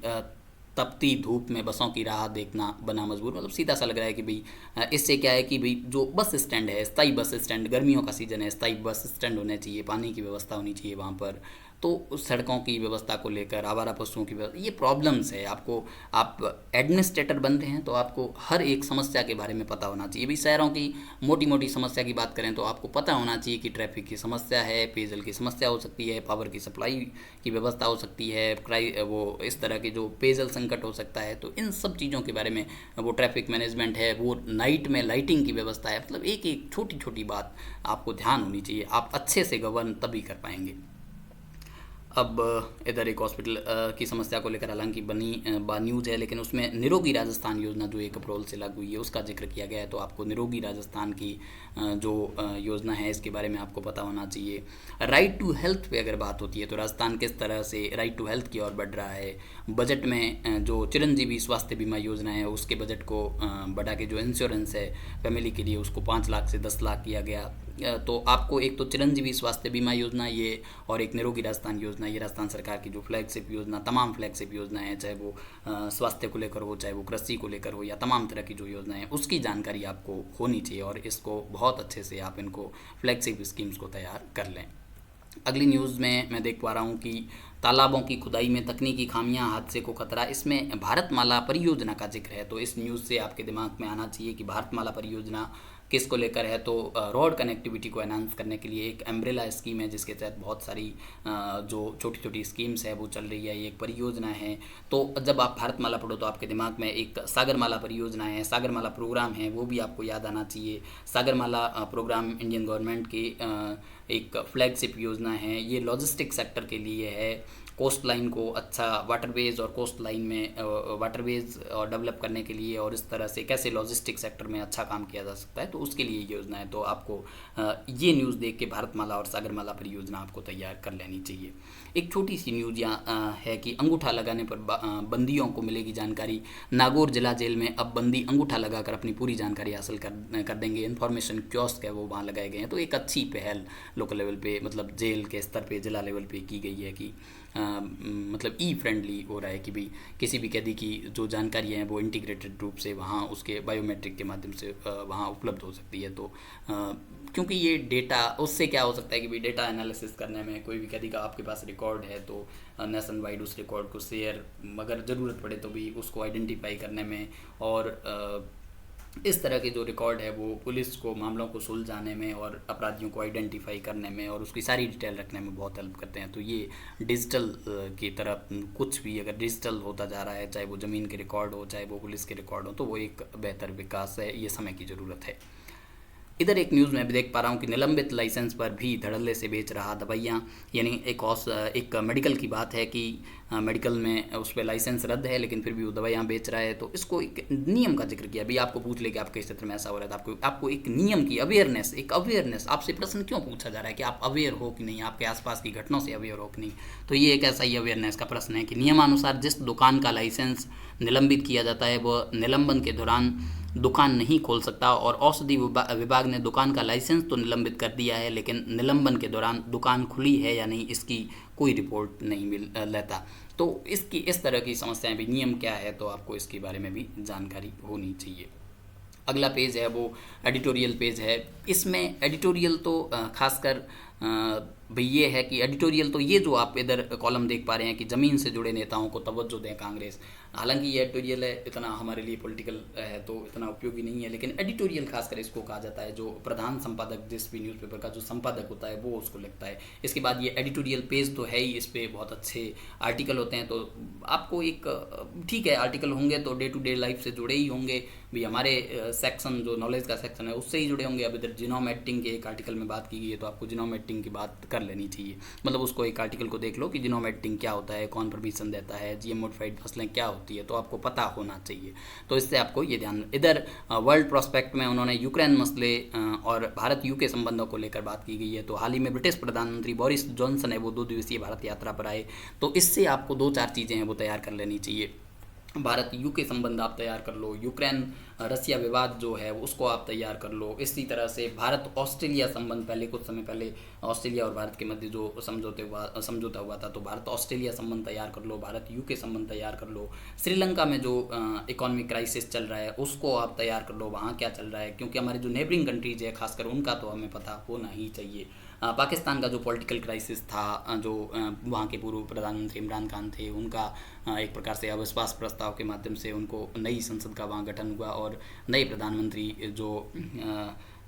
तपती धूप में बसों की राह देखना बना मजबूर, मतलब सीधा सा लग रहा है कि भाई इससे क्या है कि भाई जो बस स्टैंड है, स्थायी बस स्टैंड, गर्मियों का सीज़न है, स्थायी बस स्टैंड होने चाहिए, पानी की व्यवस्था होनी चाहिए वहाँ पर, तो सड़कों की व्यवस्था को लेकर, आवारा पशुओं की व्यवस्था, ये प्रॉब्लम्स है। आपको, आप एडमिनिस्ट्रेटर बन रहे हैं तो आपको हर एक समस्या के बारे में पता होना चाहिए। भाई शहरों की मोटी मोटी समस्या की बात करें तो आपको पता होना चाहिए कि ट्रैफिक की समस्या है, पेयजल की समस्या हो सकती है, पावर की सप्लाई की व्यवस्था हो सकती है, वो इस तरह के जो पेयजल संकट हो सकता है। तो इन सब चीज़ों के बारे में, वो ट्रैफिक मैनेजमेंट है, वो नाइट में लाइटिंग की व्यवस्था है, मतलब एक एक छोटी छोटी बात आपको ध्यान होनी चाहिए। आप अच्छे से गवर्न तभी कर पाएंगे। अब इधर एक हॉस्पिटल की समस्या को लेकर हालांकि बनी न्यूज़ है, लेकिन उसमें निरोगी राजस्थान योजना जो 1 अप्रैल से लागू हुई है उसका जिक्र किया गया है। तो आपको निरोगी राजस्थान की जो योजना है इसके बारे में आपको पता होना चाहिए। राइट टू हेल्थ पे अगर बात होती है तो राजस्थान किस तरह से राइट टू हेल्थ की ओर बढ़ रहा है। बजट में जो चिरंजीवी स्वास्थ्य बीमा योजना है उसके बजट को बढ़ा के जो इंश्योरेंस है फैमिली के लिए उसको 5 लाख से 10 लाख किया गया। तो आपको एक तो चिरंजीवी स्वास्थ्य बीमा योजना ये, और एक निरोगी राजस्थान योजना, ये राजस्थान सरकार की जो फ्लैगशिप योजना, तमाम फ्लैगशिप योजनाएं हैं, चाहे वो स्वास्थ्य को लेकर हो, चाहे वो कृषि को लेकर हो, या तमाम तरह की जो योजनाएं हैं उसकी जानकारी आपको होनी चाहिए, और इसको बहुत अच्छे से आप इनको फ्लैगशिप स्कीम्स को तैयार कर लें। अगली न्यूज़ में मैं देख पा रहा हूँ कि तालाबों की खुदाई में तकनीकी खामियां, हादसे को खतरा, इसमें भारतमाला परियोजना का जिक्र है। तो इस न्यूज़ से आपके दिमाग में आना चाहिए कि भारतमाला परियोजना किसको लेकर है। तो रोड कनेक्टिविटी को एनहांस करने के लिए एक एम्ब्रेला स्कीम है जिसके तहत बहुत सारी जो छोटी छोटी स्कीम्स है वो चल रही है, ये एक परियोजना है। तो जब आप भारतमाला पढ़ो तो आपके दिमाग में एक सागरमाला परियोजना है, सागरमाला प्रोग्राम है, वो भी आपको याद आना चाहिए। सागरमाला प्रोग्राम इंडियन गवर्नमेंट की एक फ्लैगशिप योजना है। ये लॉजिस्टिक सेक्टर के लिए है, कोस्ट लाइन को अच्छा वाटरवेज और कोस्ट लाइन में वाटरवेज और डेवलप करने के लिए, और इस तरह से कैसे लॉजिस्टिक सेक्टर में अच्छा काम किया जा सकता है, तो उसके लिए योजना है। तो आपको ये न्यूज़ देख के भारतमाला और सागरमाला परियोजना आपको तैयार कर लेनी चाहिए। एक छोटी सी न्यूज़ यहाँ है कि अंगूठा लगाने पर बंदियों को मिलेगी जानकारी। नागौर जिला जेल में अब बंदी अंगूठा लगाकर अपनी पूरी जानकारी हासिल कर देंगे। इन्फॉर्मेशन कियोस्क है वो वहाँ लगाए गए हैं। तो एक अच्छी पहल लोकल लेवल पे, मतलब जेल के स्तर पे, जिला लेवल पे की गई है कि मतलब ई फ्रेंडली हो रहा है कि भाई किसी भी कैदी की जो जानकारी है वो इंटीग्रेटेड रूप से वहाँ उसके बायोमेट्रिक के माध्यम से वहाँ उपलब्ध हो सकती है। तो क्योंकि ये डेटा, उससे क्या हो सकता है कि भाई डेटा एनालिसिस करने में, कोई भी कैदी का आपके पास रिकॉर्ड है तो नेशन वाइड उस रिकॉर्ड को शेयर, अगर ज़रूरत पड़े तो भी उसको आइडेंटिफाई करने में, और इस तरह के जो रिकॉर्ड है वो पुलिस को मामलों को सुलझाने में और अपराधियों को आइडेंटिफाई करने में और उसकी सारी डिटेल रखने में बहुत हेल्प करते हैं। तो ये डिजिटल की तरफ कुछ भी अगर डिजिटल होता जा रहा है, चाहे वो ज़मीन के रिकॉर्ड हो, चाहे वो पुलिस के रिकॉर्ड हो, तो वो एक बेहतर विकास है, ये समय की ज़रूरत है। इधर एक न्यूज़ में भी देख पा रहा हूँ कि निलंबित लाइसेंस पर भी धड़ल्ले से बेच रहा दवाइयाँ, यानी एक मेडिकल की बात है कि मेडिकल में उस पर लाइसेंस रद्द है लेकिन फिर भी वो दवाइयाँ बेच रहा है। तो इसको एक नियम का जिक्र किया। अभी आपको पूछ ले कि आपके क्षेत्र में ऐसा हो रहा है, तो आपको एक नियम की अवेयरनेस, आपसे प्रश्न क्यों पूछा जा रहा है कि आप अवेयर हो कि नहीं, आपके आसपास की घटनाओं से अवेयर हो कि नहीं। तो ये एक ऐसा ही अवेयरनेस का प्रश्न है कि नियमानुसार जिस दुकान का लाइसेंस निलंबित किया जाता है वह निलंबन के दौरान दुकान नहीं खोल सकता, और औषधि विभाग ने दुकान का लाइसेंस तो निलंबित कर दिया है लेकिन निलंबन के दौरान दुकान खुली है या नहीं इसकी कोई रिपोर्ट नहीं लेता। तो इसकी इस तरह की समस्याएं भी, नियम क्या है तो आपको इसके बारे में भी जानकारी होनी चाहिए। अगला पेज है वो एडिटोरियल पेज है। इसमें एडिटोरियल तो खासकर भाई ये है कि एडिटोरियल तो ये जो आप इधर कॉलम देख पा रहे हैं कि ज़मीन से जुड़े नेताओं को तवज्जो दें कांग्रेस। हालांकि ये एडिटोरियल है, इतना हमारे लिए पॉलिटिकल है तो इतना उपयोगी नहीं है, लेकिन एडिटोरियल खासकर इसको कहा जाता है जो प्रधान संपादक, जिस भी न्यूज़पेपर का जो संपादक होता है वो उसको लिखता है। इसके बाद ये एडिटोरियल पेज तो है ही, इस पर बहुत अच्छे आर्टिकल होते हैं। तो आपको एक ठीक है, आर्टिकल होंगे तो डे टू डे लाइफ से जुड़े ही होंगे भी, हमारे सेक्शन जो नॉलेज का सेक्शन है उससे ही जुड़े होंगे। अब इधर जीनोम एडिटिंग के एक आर्टिकल में बात की गई है तो आपको जीनोम एडिटिंग की बात कर लेनी चाहिए। मतलब उसको एक आर्टिकल को देख लो कि जीनोम एडिटिंग क्या होता है, कौन परमिशन देता है, जीएम मोडिफाइड फसलें क्या होती है, तो आपको पता होना चाहिए। तो इससे आपको ये ध्यान। इधर वर्ल्ड प्रोस्पेक्ट में उन्होंने यूक्रेन मसले और भारत यूके संबंधों को लेकर बात की गई है। तो हाल ही में ब्रिटिश प्रधानमंत्री बोरिस जॉनसन है वो 2 दिवसीय भारत यात्रा पर आए। तो इससे आपको 2-4 चीज़ें हैं वो तैयार कर लेनी चाहिए। भारत यूके संबंध आप तैयार कर लो, यूक्रेन रसिया विवाद जो है उसको आप तैयार कर लो। इसी तरह से भारत ऑस्ट्रेलिया संबंध, पहले कुछ समय पहले ऑस्ट्रेलिया और भारत के मध्य जो समझौता हुआ था, तो भारत ऑस्ट्रेलिया संबंध तैयार कर लो, भारत यूके संबंध तैयार कर लो। श्रीलंका में जो इकोनॉमिक क्राइसिस चल रहा है उसको आप तैयार कर लो, वहाँ क्या चल रहा है, क्योंकि हमारे जो नेबरिंग कंट्रीज है खासकर उनका तो हमें पता होना ही चाहिए। पाकिस्तान का जो पॉलिटिकल क्राइसिस था, जो वहाँ के पूर्व प्रधानमंत्री इमरान खान थे, उनका एक प्रकार से अविश्वास प्रस्ताव के माध्यम से उनको नई संसद का वहाँ गठन हुआ और नए प्रधानमंत्री जो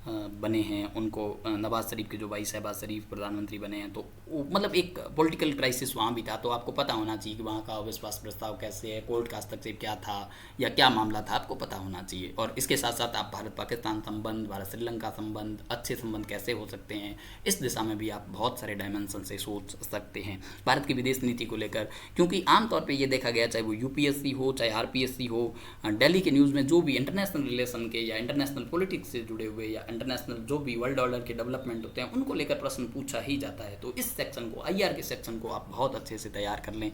बने हैं उनको नवाज शरीफ के जो भाई शहबाज शरीफ प्रधानमंत्री बने हैं। तो मतलब एक पॉलिटिकल क्राइसिस वहाँ भी था। तो आपको पता होना चाहिए कि वहाँ का अविश्वास प्रस्ताव कैसे है, कोर्ट का हस्तक्षेप क्या था या क्या मामला था, आपको पता होना चाहिए। और इसके साथ साथ आप भारत पाकिस्तान संबंध, भारत श्रीलंका संबंध, अच्छे संबंध कैसे हो सकते हैं, इस दिशा में भी आप बहुत सारे डायमेंशन से सोच सकते हैं भारत की विदेश नीति को लेकर। क्योंकि आमतौर पर ये देखा गया, चाहे वो यूपीएससी हो चाहे आरपीएससी हो, दिल्ली के न्यूज़ में जो भी इंटरनेशनल रिलेशन के या इंटरनेशनल पॉलिटिक्स से जुड़े हुए या इंटरनेशनल जो भी वर्ल्ड ऑर्डर के डेवलपमेंट होते हैं उनको लेकर प्रश्न पूछा ही जाता है। तो इस सेक्शन को, आईआर के सेक्शन को आप बहुत अच्छे से तैयार कर लें।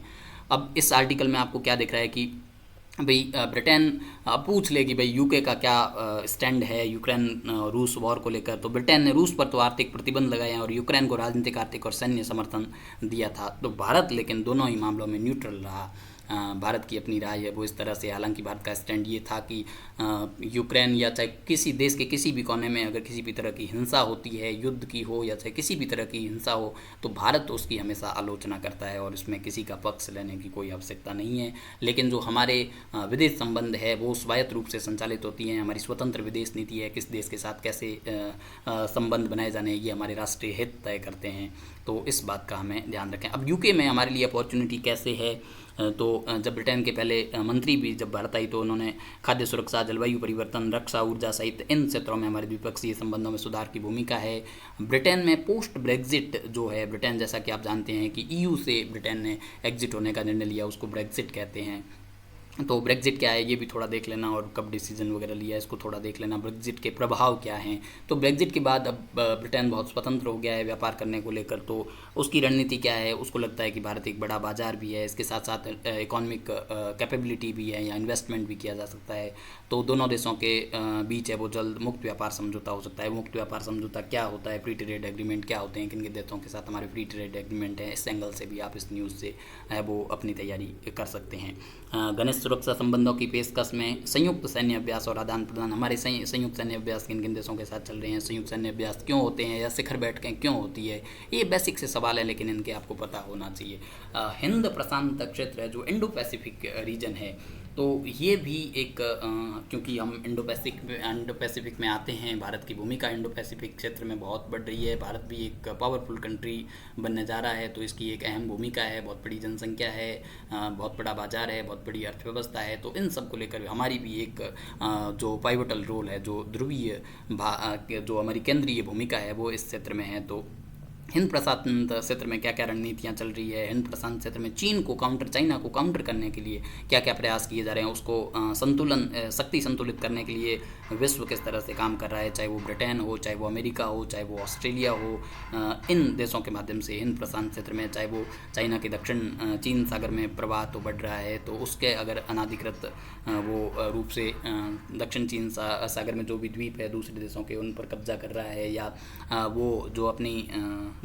अब इस आर्टिकल में आपको क्या दिख रहा है कि भाई ब्रिटेन पूछ ले कि भाई यूके का क्या स्टैंड है यूक्रेन रूस वॉर को लेकर। तो ब्रिटेन ने रूस पर तो आर्थिक प्रतिबंध लगाए हैं और यूक्रेन को राजनीतिक, आर्थिक और सैन्य समर्थन दिया था। तो भारत लेकिन दोनों ही मामलों में न्यूट्रल रहा। भारत की अपनी राय है वो इस तरह से, हालांकि भारत का स्टैंड ये था कि यूक्रेन या चाहे किसी देश के किसी भी कोने में अगर किसी भी तरह की हिंसा होती है, युद्ध की हो या चाहे किसी भी तरह की हिंसा हो, तो भारत उसकी हमेशा आलोचना करता है और इसमें किसी का पक्ष लेने की कोई आवश्यकता नहीं है। लेकिन जो हमारे विदेश संबंध है वो स्वायत्त रूप से संचालित होती हैं। हमारी स्वतंत्र विदेश नीति है, किस देश के साथ कैसे संबंध बनाए जाने, ये हमारे राष्ट्रीय हित तय करते हैं। तो इस बात का हमें ध्यान रखें। अब यूके में हमारे लिए अपॉर्चुनिटी कैसे है, जब ब्रिटेन के पहले मंत्री भी जब भारत आई तो उन्होंने खाद्य सुरक्षा, जलवायु परिवर्तन, रक्षा, ऊर्जा सहित इन क्षेत्रों में हमारे द्विपक्षीय संबंधों में सुधार की भूमिका है। ब्रिटेन में पोस्ट ब्रेग्जिट जो है, ब्रिटेन जैसा कि आप जानते हैं कि EU से ब्रिटेन ने एग्जिट होने का निर्णय लिया, उसको ब्रेग्जिट कहते हैं। तो ब्रेग्जिट क्या है ये भी थोड़ा देख लेना, और कब डिसीजन वगैरह लिया इसको थोड़ा देख लेना, ब्रेग्जिट के प्रभाव क्या हैं। तो ब्रेग्जिट के बाद अब ब्रिटेन बहुत स्वतंत्र हो गया है व्यापार करने को लेकर, तो उसकी रणनीति क्या है, उसको लगता है कि भारत एक बड़ा बाजार भी है, इसके साथ साथ इकोनॉमिक कैपेबिलिटी भी है, या इन्वेस्टमेंट भी किया जा सकता है। तो दोनों देशों के बीच है वो जल्द मुक्त व्यापार समझौता हो सकता है। मुक्त व्यापार समझौता क्या होता है, फ्री ट्रेड एग्रीमेंट क्या होते हैं, किन किन देशों के साथ हमारे फ्री ट्रेड एग्रीमेंट है, इस एंगल से भी आप इस न्यूज़ से है वो अपनी तैयारी कर सकते हैं। घनिष्ठ सुरक्षा संबंधों की पेशकश में संयुक्त सैन्य अभ्यास और आदान प्रदान। हमारे संयुक्त सैन्य अभ्यास किन किन देशों के साथ चल रहे हैं, संयुक्त सैन्य अभ्यास क्यों होते हैं, या शिखर बैठकें क्यों होती है, ये बेसिक से सवाल है लेकिन इनके आपको पता होना चाहिए। हिंद प्रशांत क्षेत्र है जो इंडो पैसिफिक रीजन है, तो ये भी एक क्योंकि हम इंडो पैसिफिक में आते हैं, भारत की भूमिका इंडो पैसिफिक क्षेत्र में बहुत बढ़ रही है। भारत भी एक पावरफुल कंट्री बनने जा रहा है, तो इसकी एक अहम भूमिका है, बहुत बड़ी जनसंख्या है, बहुत बड़ा बाजार है, बहुत बड़ी अर्थव्यवस्था है। तो इन सब को लेकर हमारी भी एक जो पाइवटल रोल है, जो ध्रुवीय जो हमारी केंद्रीय भूमिका है वो इस क्षेत्र में है। तो हिंद प्रशांत क्षेत्र में क्या क्या रणनीतियाँ चल रही है, हिंद प्रशांत क्षेत्र में चाइना को काउंटर करने के लिए क्या क्या प्रयास किए जा रहे हैं, उसको शक्ति संतुलित करने के लिए विश्व किस तरह से काम कर रहा है, चाहे वो ब्रिटेन हो, चाहे वो अमेरिका हो, चाहे वो ऑस्ट्रेलिया हो, इन देशों के माध्यम से हिंद प्रशांत क्षेत्र में, चाहे वो चाइना के दक्षिण चीन सागर में प्रवाह तो बढ़ रहा है, तो उसके अगर अनाधिकृत वो रूप से दक्षिण चीन सागर में जो भी द्वीप है दूसरे देशों के, उन पर कब्जा कर रहा है, या वो जो अपनी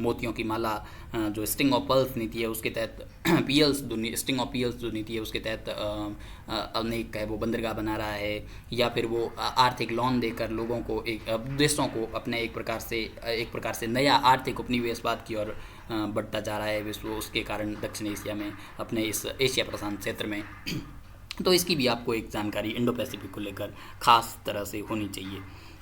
मोतियों की माला जो स्टिंग ऑफ पर्ल्स नीति है उसके तहत स्टिंग ऑफ पीयल्स जो नीति है उसके तहत अनेक है वो बंदरगाह बना रहा है, या फिर वो आर्थिक लोन देकर लोगों को देशों को अपने एक प्रकार से नया आर्थिक उपनिवेशवाद की ओर बढ़ता जा रहा है विश्व, उसके कारण दक्षिण एशिया में, अपने इस एशिया प्रशांत क्षेत्र में। तो इसकी भी आपको एक जानकारी इंडो पैसिफिक को लेकर खास तरह से होनी चाहिए।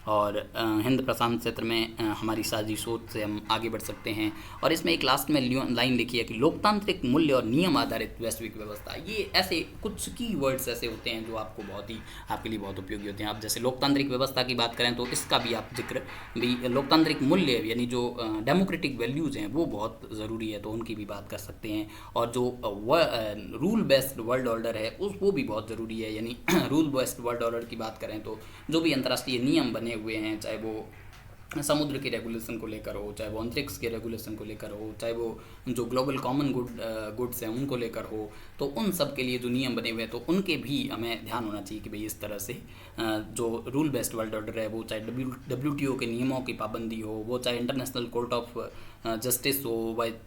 और हिंद प्रशांत क्षेत्र में हमारी साझी सोच से हम आगे बढ़ सकते हैं। और इसमें एक लास्ट में लाइन लिखी है कि लोकतांत्रिक मूल्य और नियम आधारित वैश्विक व्यवस्था। ये ऐसे कुछ की वर्ड्स ऐसे होते हैं जो आपके लिए बहुत उपयोगी होते हैं। आप जैसे लोकतांत्रिक व्यवस्था की बात करें तो इसका भी आप जिक्र भी, लोकतांत्रिक मूल्य यानी जो डेमोक्रेटिक वैल्यूज़ हैं वो बहुत ज़रूरी है, तो उनकी भी बात कर सकते हैं। और जो रूल बेस्ड वर्ल्ड ऑर्डर है वो भी बहुत ज़रूरी है, यानी रूल बेस्ड वर्ल्ड ऑर्डर की बात करें तो जो भी अंतर्राष्ट्रीय नियम बने हुए हैं, चाहे वो समुद्र के रेगुलेशन को लेकर हो, चाहे वो अंतरिक्ष के रेगुलेशन को लेकर हो, चाहे वो जो ग्लोबल कॉमन गुड्स हैं उनको लेकर हो, तो उन सब के लिए जो नियम बने हुए हैं तो उनके भी हमें ध्यान होना चाहिए कि भाई इस तरह से जो रूल बेस्ड वर्ल्ड ऑर्डर है वो चाहे WTO के नियमों की पाबंदी हो, वो चाहे इंटरनेशनल कोर्ट ऑफ जस्टिस हो,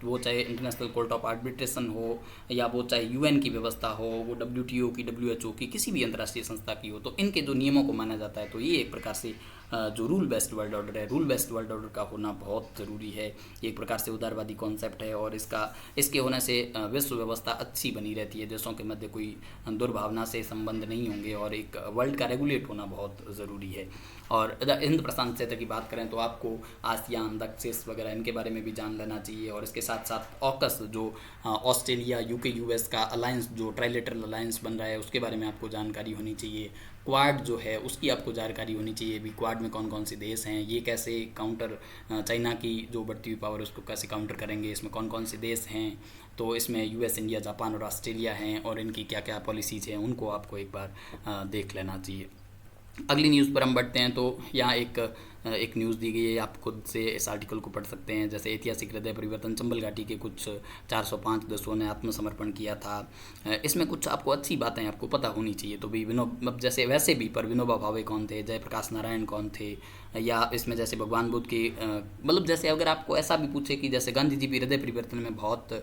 वो चाहे इंटरनेशनल कोर्ट ऑफ आर्बिट्रेशन हो, या वो चाहे UN की व्यवस्था हो, वो WTO की, WHO की, किसी भी अंतर्राष्ट्रीय संस्था की हो, तो इनके जो नियमों को माना जाता है तो ये एक प्रकार से जो रूल बेस्ड वर्ल्ड ऑर्डर है, रूल बेस्ड वर्ल्ड ऑर्डर का होना बहुत ज़रूरी है। ये एक प्रकार से उदारवादी कॉन्सेप्ट है और इसके होने से विश्व व्यवस्था अच्छी बनी रहती है, देशों के मध्य कोई दुर्भावना से संबंध नहीं होंगे, और एक वर्ल्ड का रेगुलेट होना बहुत ज़रूरी है। और हिंद प्रशांत क्षेत्र की बात करें तो आपको आसियान, दक्षिण वगैरह इनके बारे में भी जान लेना चाहिए। और इसके साथ साथ ऑकस जो ऑस्ट्रेलिया, UK, US का अलायंस जो ट्राइलेटरल अलायंस बन रहा है उसके बारे में आपको जानकारी होनी चाहिए। क्वाड जो है उसकी आपको जानकारी होनी चाहिए, भी क्वाड में कौन कौन से देश हैं, ये कैसे काउंटर चाइना की जो बढ़ती हुई पावर उसको कैसे काउंटर करेंगे, इसमें कौन कौन से देश हैं। तो इसमें US, इंडिया, जापान और ऑस्ट्रेलिया हैं, और इनकी क्या क्या पॉलिसीज़ हैं उनको आपको एक बार देख लेना चाहिए। अगली न्यूज़ पर हम बढ़ते हैं। तो यहाँ एक न्यूज़ दी गई है, आप खुद से इस आर्टिकल को पढ़ सकते हैं। जैसे ऐतिहासिक हृदय परिवर्तन, चंबल घाटी के कुछ 405 देशों ने आत्मसमर्पण किया था। इसमें कुछ आपको अच्छी बातें आपको पता होनी चाहिए। तो भी वैसे भी पर विनोबा भावे कौन थे, जयप्रकाश नारायण कौन थे, या इसमें जैसे भगवान बुद्ध की जैसे अगर आपको ऐसा भी पूछे कि जैसे गांधी जी भी हृदय परिवर्तन में बहुत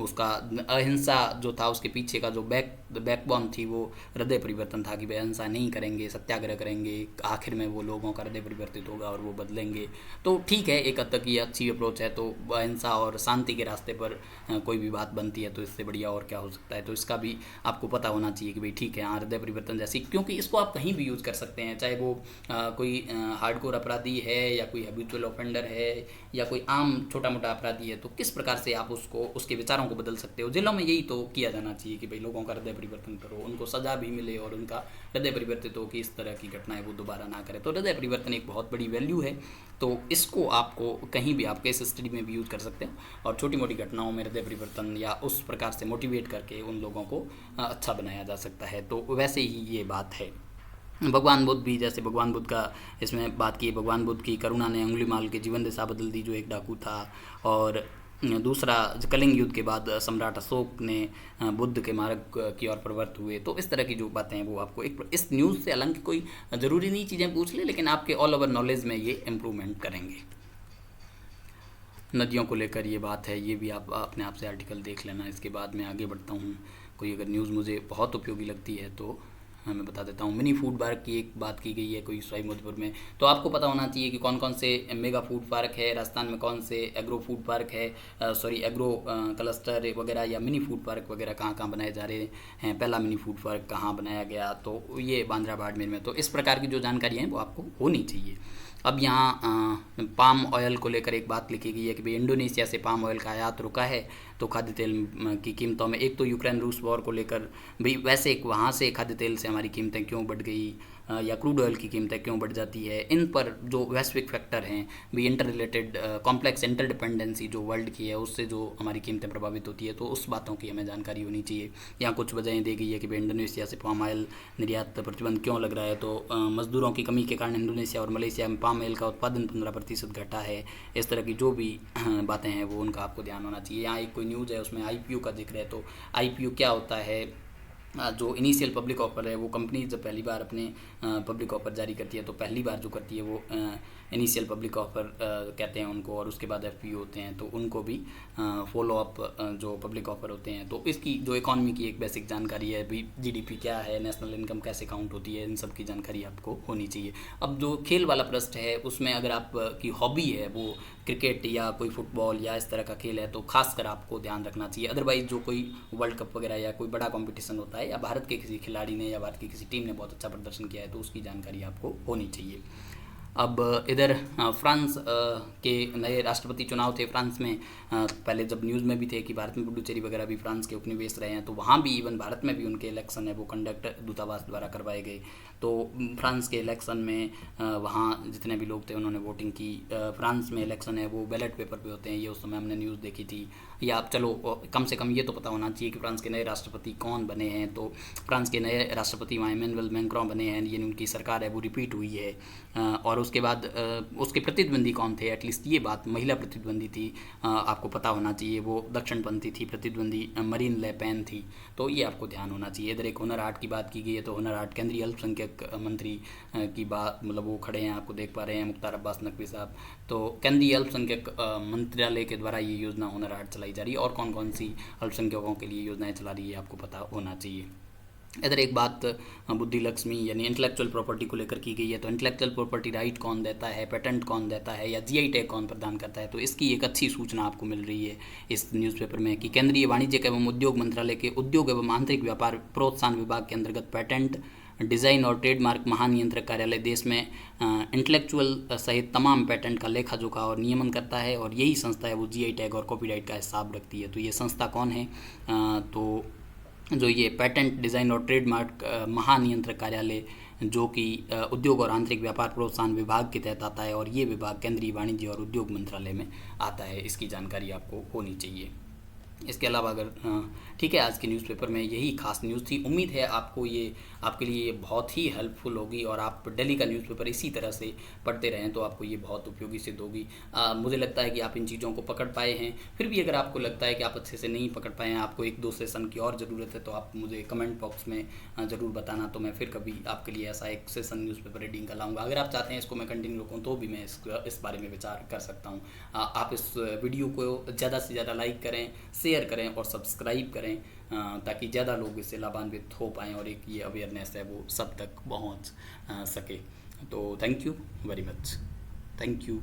उसका अहिंसा जो था उसके पीछे का जो बैकबोन थी वो हृदय परिवर्तन था कि वे अहिंसा नहीं करेंगे, सत्याग्रह करेंगे, आखिर में वो लोगों का हृदय परिवर्तन परिवर्तित होगा और वो बदलेंगे। तो ठीक है, एक हद तक ये अच्छी अप्रोच है। तो अहिंसा और शांति के रास्ते पर कोई भी बात बनती है तो इससे बढ़िया और क्या हो सकता है। तो इसका भी आपको पता होना चाहिए कि भाई ठीक है, हाँ, हृदय परिवर्तन जैसी, क्योंकि इसको आप कहीं भी यूज़ कर सकते हैं, चाहे वो कोई हार्डकोर अपराधी है या कोई हैबिचुअल ऑफेंडर है या कोई आम छोटा मोटा अपराधी है, तो किस प्रकार से आप उसको, उसके विचारों को बदल सकते हो। जेलों में यही तो किया जाना चाहिए कि भाई लोगों का हृदय परिवर्तन करो, उनको सज़ा भी मिले और उनका हृदय परिवर्तित हो कि इस तरह की घटनाएं वो दोबारा ना करे। तो हृदय परिवर्तन एक बहुत बड़ी वैल्यू है। तो इसको आपको कहीं भी, आप केस स्टडी में भी यूज़ कर सकते हैं और छोटी मोटी घटनाओं में हृदय परिवर्तन या उस प्रकार से मोटिवेट करके उन लोगों को अच्छा बनाया जा सकता है। तो वैसे ही ये बात है। भगवान बुद्ध भी, जैसे भगवान बुद्ध का इसमें बात की, भगवान बुद्ध की करुणा ने अंगुलीमाल की जीवन दशा बदल दी, जो एक डाकू था। और दूसरा, कलिंग युद्ध के बाद सम्राट अशोक ने बुद्ध के मार्ग की ओर प्रवृत्त हुए। तो इस तरह की जो बातें हैं वो आपको एक इस न्यूज़ से, हालांकि कोई ज़रूरी नहीं चीज़ें पूछ ले, लेकिन आपके ऑल ओवर नॉलेज में ये इम्प्रूवमेंट करेंगे। नदियों को लेकर ये बात है, ये भी आप अपने आप से आर्टिकल देख लेना। इसके बाद मैं आगे बढ़ता हूँ। कोई अगर न्यूज़ मुझे बहुत उपयोगी लगती है तो मैं बता देता हूँ। मिनी फूड पार्क की एक बात की गई है कोई सवाई माधोपुर में। तो आपको पता होना चाहिए कि कौन कौन से मेगा फूड पार्क है राजस्थान में, कौन से एग्रो फूड पार्क है, एग्रो क्लस्टर वगैरह या मिनी फूड पार्क वगैरह कहाँ कहाँ बनाए जा रहे हैं। पहला मिनी फूड पार्क कहाँ बनाया गया, तो ये बांद्रा बाड़मेर में। तो इस प्रकार की जो जानकारी है वो आपको होनी चाहिए। अब यहाँ पाम ऑयल को लेकर एक बात लिखी गई है कि भाई इंडोनेशिया से पाम ऑयल का आयात रुका है। तो खाद्य तेल की कीमतों में, एक तो यूक्रेन रूस वॉर को लेकर, भाई वैसे वहाँ से खाद्य तेल से हमारी कीमतें क्यों बढ़ गई या क्रूड ऑयल की कीमतें क्यों बढ़ जाती है, इन पर जो वैश्विक फैक्टर हैं, भी इंटर रिलेटेड कॉम्प्लेक्स इंटरडिपेंडेंसी जो वर्ल्ड की है, उससे जो हमारी कीमतें प्रभावित होती है, तो उस बातों की हमें जानकारी होनी चाहिए। यहाँ कुछ वजहें दी गई है कि भाई इंडोनेशिया से पाम ऑयल निर्यात प्रतिबंध क्यों लग रहा है। तो मजदूरों की कमी के कारण इंडोनेशिया और मलेशिया में पाम ऑयल का उत्पादन 15% घटा है। इस तरह की जो भी बातें हैं वो उनका आपको ध्यान होना चाहिए। यहाँ एक कोई न्यूज़ है, उसमें IPO का जिक्र है। तो IPO क्या होता है, जो इनिशियल पब्लिक ऑफर है, वो कंपनी जब पहली बार अपने पब्लिक ऑफर जारी करती है तो पहली बार जो करती है वो इनिशियल पब्लिक ऑफर कहते हैं उनको, और उसके बाद FPO होते हैं। तो उनको भी फॉलो अप जो पब्लिक ऑफर होते हैं। तो इसकी जो इकॉनमी की एक बेसिक जानकारी है, भी GDP क्या है, नेशनल इनकम कैसे काउंट होती है, इन सब की जानकारी आपको होनी चाहिए। अब जो खेल वाला प्रश्न है उसमें अगर आप की हॉबी है वो क्रिकेट या कोई फुटबॉल या इस तरह का खेल है तो खासकर आपको ध्यान रखना चाहिए। अदरवाइज जो कोई वर्ल्ड कप वगैरह या कोई बड़ा कंपटीशन होता है या भारत के किसी खिलाड़ी ने या भारत की किसी टीम ने बहुत अच्छा प्रदर्शन किया है तो उसकी जानकारी आपको होनी चाहिए। अब इधर फ्रांस के नए राष्ट्रपति चुनाव थे फ्रांस में। पहले जब न्यूज़ में भी थे कि भारत में पुडुचेरी वगैरह भी फ्रांस के उपनिवेश रहे हैं, तो वहाँ भी इवन भारत में भी उनके इलेक्शन है वो कंडक्ट दूतावास द्वारा करवाए गए। तो फ्रांस के इलेक्शन में वहाँ जितने भी लोग थे उन्होंने वोटिंग की। फ्रांस में इलेक्शन है वो बैलेट पेपर पे होते हैं, ये उस समय हमने न्यूज़ देखी थी। या आप चलो कम से कम ये तो पता होना चाहिए कि फ्रांस के नए राष्ट्रपति कौन बने हैं। तो फ्रांस के नए राष्ट्रपति वहाँ इमैनुअल मैक्रों बने हैं, ये उनकी सरकार है वो रिपीट हुई है। और उसके बाद उसके प्रतिद्वंदी कौन थे, एटलीस्ट ये बात महिला प्रतिद्वंदी थी, आपको पता होना चाहिए। वो दक्षिणपंथी थी प्रतिद्वंदी, मरीन ले पेन थी। तो ये आपको ध्यान होना चाहिए। इधर एक हुनर हाट की बात की गई है। तो हुनर हाट केंद्रीय अल्पसंख्यक मंत्री की बात, मतलब वो खड़े हैं, आपको देख पा रहे हैं, मुख्तार अब्बास नकवी साहब। तो केंद्रीय अल्पसंख्यक मंत्रालय के द्वारा ये योजना हुनर हाट चलाई जा रही है। और कौन कौन सी अल्पसंख्यकों के लिए योजनाएं चला रही है आपको पता होना चाहिए। इधर एक बात बुद्धि लक्ष्मी यानी इंटेलेक्चुअल प्रॉपर्टी को लेकर की गई है। तो इंटेलेक्चुअल प्रॉपर्टी राइट कौन देता है, पेटेंट कौन देता है, या GI टैग कौन प्रदान करता है। तो इसकी एक अच्छी सूचना आपको मिल रही है इस न्यूज़पेपर में कि केंद्रीय वाणिज्यिक एवं उद्योग मंत्रालय के उद्योग एवं आंतरिक व्यापार प्रोत्साहन विभाग के अंतर्गत पेटेंट, डिज़ाइन और ट्रेडमार्क महानियंत्रक कार्यालय देश में इंटेलेक्चुअल सहित तमाम पेटेंट का लेखा जोखा और नियमन करता है। और यही संस्था है वो GI टैग और कॉपीराइट का हिसाब रखती है। तो ये संस्था कौन है, तो जो ये पेटेंट, डिज़ाइन और ट्रेडमार्क महानियंत्रक कार्यालय जो कि उद्योग और आंतरिक व्यापार प्रोत्साहन विभाग के तहत आता है, और ये विभाग केंद्रीय वाणिज्य और उद्योग मंत्रालय में आता है। इसकी जानकारी आपको होनी चाहिए। इसके अलावा अगर ठीक है, आज के न्यूज़पेपर में यही खास न्यूज़ थी। उम्मीद है आपको ये, आपके लिए ये बहुत ही हेल्पफुल होगी और आप डेली का न्यूज़पेपर इसी तरह से पढ़ते रहें तो आपको ये बहुत उपयोगी सिद्ध होगी। मुझे लगता है कि आप इन चीज़ों को पकड़ पाए हैं। फिर भी अगर आपको लगता है कि आप अच्छे से नहीं पकड़ पाए हैं, आपको 1-2 सेशन की और ज़रूरत है, तो आप मुझे कमेंट बॉक्स में ज़रूर बताना। तो मैं फिर कभी आपके लिए ऐसा एक सेशन न्यूज़पेपर रीडिंग का लाऊंगा। अगर आप चाहते हैं इसको मैं कंटिन्यू रखूँ तो भी मैं इस बारे में विचार कर सकता हूँ। आप इस वीडियो को ज़्यादा से ज़्यादा लाइक करें, शेयर करें और सब्सक्राइब करें, ताकि ज़्यादा लोग इससे लाभान्वित हो पाएँ और एक ये अवेयरनेस है वो सब तक पहुंच सके। तो thank you very much. Thank you.